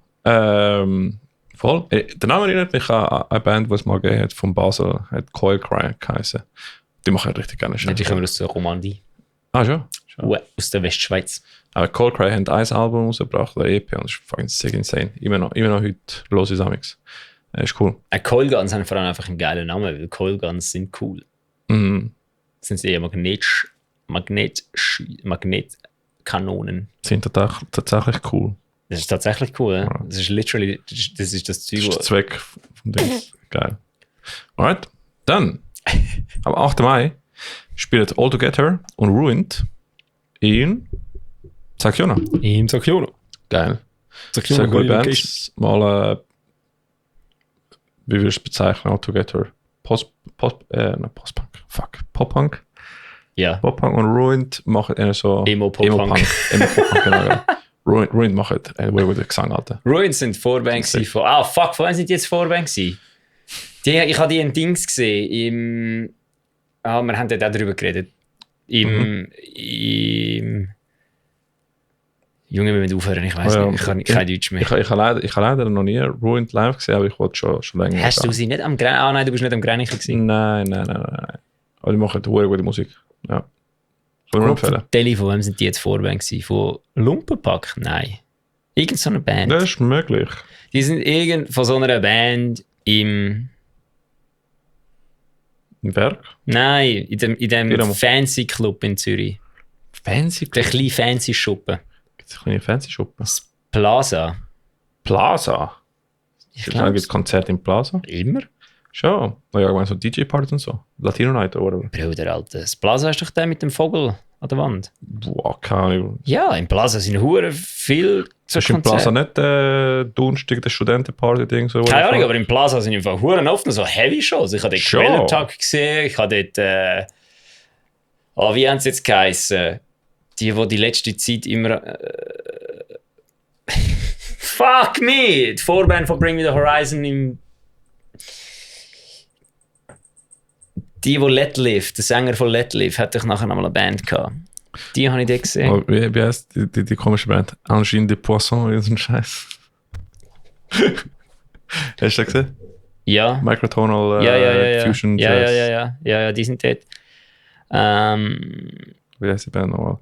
Voll. Der Name erinnert mich an eine Band, die es mal gegeben hat, von Basel, hat Coil Cry geheißen. Die machen richtig gerne Die Scheiße. kommen aus der Romandie. Ah, schon? Aus der Westschweiz. Aber Coil Cry hat ein Album rausgebracht, ein EP, und das ist fucking sick insane. Immer noch heute los ist amix. Ist cool. Coil Guns haben vor allem einfach einen geilen Namen, weil Coil Guns sind cool. Mhm. Das sind eher Magnetkanonen. Sind tatsächlich cool. Das ist tatsächlich cool. Ja. Das ist literally, das ist das Das Zeug, ist der wo- Zweck vom Ding. Geil. Alright. Dann, am 8. Mai, spielt All Together und Ruined in Sakiona. im Sakyono. Geil. Sehr gute Bands. Mal, wie würdest du es bezeichnen? All Together. Postpunk. Fuck. Pop-Punk. Ja. Pop-Punk und Ruined machen eher so... Emo-Pop-Punk. Emo-Pop-Punk, genau. Ja. Ruined macht einen guten Gesang, Alter. Ruins sind Vorband gewesen von... Ah, fuck, von wann sind die jetzt Vorband gewesen? Ich habe die in Dings gesehen, im... Ah, wir haben dort auch darüber geredet. Im... Junge, wir müssen aufhören, ich weiß Oh ja. nicht, ich kann kein Deutsch mehr. Ich habe leider noch nie Ruined live gesehen, aber ich wollte schon länger. Hast du sie nicht am Grenchen... Ah nein, du bist nicht am Grenchen gewesen. Nein. Aber die machen eine gute Musik. Ja. Kann ich mir empfehlen. Tele, von wem sind die jetzt Vorband gewesen? Von Lumpenpack? Nein. Irgend so eine Band. Das ist möglich. Die sind von so einer Band im... Im Werk? Nein, in dem Dynamo. Fancy Club in Zürich. Fancy? Der kleine Fancy Schuppen. Gibt es eine kleine Fancy-Schuppe? Plaza. Plaza? Ich Gibt glaube es Konzerte im Plaza? immer. Schon. Ja, ich meine so DJ-Partys und so. Latino Night oder whatever. Bruder, Alter. Das Plaza ist doch der mit dem Vogel an der Wand. Boah, keine Ahnung. Ja, im Plaza sind hure viel so Ist im Plaza nicht Donnerstag der Studentenparty-Ding? So Keine Ahnung, aber im Plaza sind einfach hure oft noch so Heavy-Shows. Ich habe dort Schon. Quellertag gesehen, ich habe dort... wie haben sie jetzt geheißen? Die letzte Zeit immer... Fuck me! Die Vorband von Bring Me The Horizon im... Die Let Live, der Sänger von Let Live, hat doch nachher nochmal eine Band gehabt. Die habe ich dort gesehen. Oh, wie heißt die komische Band? Angine de Poisson oder so ein Scheiß. Hast du das gesehen? Ja. Microtonal Ja. Fusion Jazz. Ja, die sind dort. Wie heißt die Band nochmal?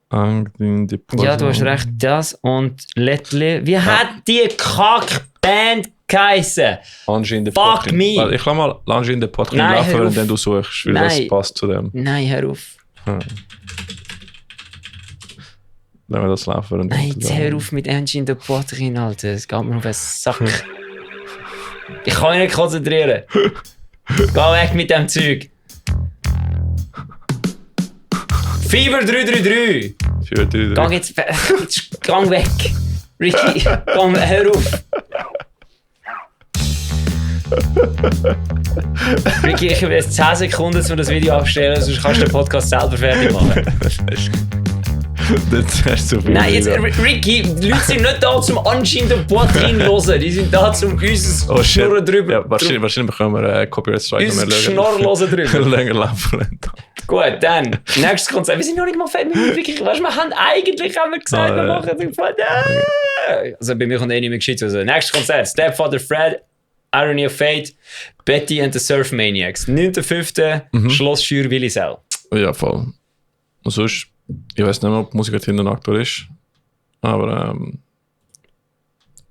Angine de Poisson. Ja, du hast recht, das und Let Live. Wie hat die Kack-Band geheißen? Angine de Fuck Poitrine. me. Warte, ich lasse mal Angine de Poitrine Nein, laufen, hör auf. wenn du suchst, weil Nein. das passt zu dem. Nein, hör auf. Wenn wir das laufen. Und Nein, jetzt hör auf mit Engine de Poitrine, Alter. Es geht mir auf den Sack. Ich kann mich nicht konzentrieren. Geh weg mit dem Zeug. Fever 333. Für die Gang jetzt gang weg. Ricky, hör auf. Ricky, ich habe jetzt 10 Sekunden, um das Video abstellen, sonst kannst du den Podcast selber fertig machen. Das hast du so viel. Nein, jetzt, Video. Ricky, die Leute sind nicht da, zum anscheinend den Poitrin hören. Die sind da, zum uns Oh shit. Schnurren drüber. Ja, wahrscheinlich bekommen wir Copyright Strike, Uns wenn wir Schnorr hören drüber. länger laufen lassen. Gut, dann, nächstes Konzert. Wir sind noch nicht mal fertig. Weißt, wir haben eigentlich gesagt, wir machen den Also bei mir kommt nicht mehr gescheit. Also, nächstes Konzert: Stepfather Fred, Irony of Fate, Betty and the Surf Maniacs. 9.5. Schloss Schür Willisell. Ja, voll. Und sonst, ich weiß nicht mehr, ob die Musik hinter ein Aktor ist. Aber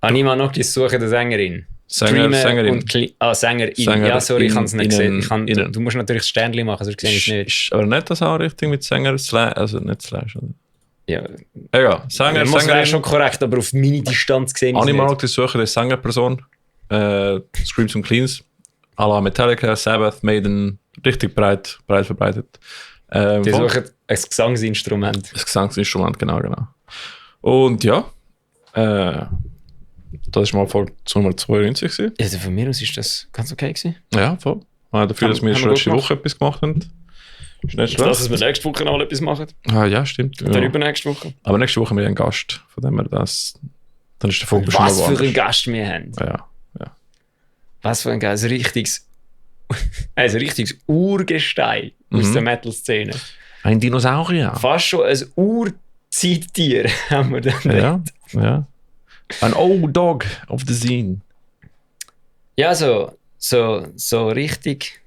Anima noch die Suche der Sängerin. Sängerin. Sängerin. Sänger Ja, sorry, ich kann es nicht innen- gesehen. innen. Du musst natürlich das Sternchen machen, sonst sehe ich es nicht. Ist aber nicht das auch richtig mit Sänger, also nicht Slash. Oder? Ja, Egal, Sänger, das wäre Sängerin. schon korrekt, aber auf meine Distanz gesehen ist es Animal nicht. die Suche der Sängerperson. Screams und Cleans. À la Metallica, Sabbath, Maiden. Richtig breit verbreitet. Die voll. suchen ein Gesangsinstrument. Das Gesangsinstrument, genau. Und ja, das war mal vor Nummer 92 gewesen. Also von mir aus ist das ganz okay gewesen. Ja, voll. Dafür, dass wir Haben schon wir letzte gut Woche etwas gemacht haben. Ist nicht Dass schlecht. wir nächste Woche noch etwas machen. Ah, ja, stimmt. Dann Ja. übernächste Woche. Aber nächste Woche haben wir einen Gast, von dem wir das. Dann ist der Fokus schon mal Was für woanders. einen Gast wir haben. Ja. Was für ein geiles, ein richtiges Urgestein aus der Metal-Szene. Ein Dinosaurier. Fast schon ein Urzeittier haben wir dann. Ja. Ein Old Dog of the Scene. Ja, so richtig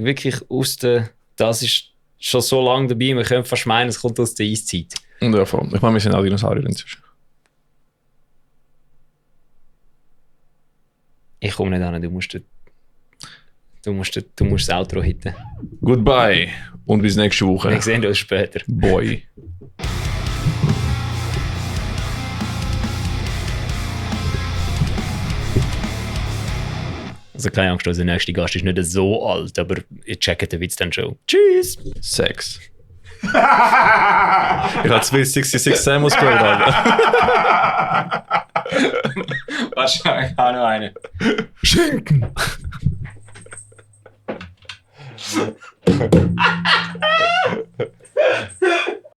wirklich aus der. Das ist schon so lange dabei, man könnte fast meinen, es kommt aus der Eiszeit. Und ja, voll. Ich meine, wir sind auch Dinosaurier inzwischen. Ich komme nicht an, du musst das Outro hitten. Goodbye und bis nächste Woche. Wir sehen uns später. Boy. Also keine Angst, unser nächster Gast ist nicht so alt, aber ihr checkt den Witz dann schon. Tschüss! Sex. Ich habe 266 Sam ausgewählt, Alter. Wahrscheinlich auch noch eine. Schinken.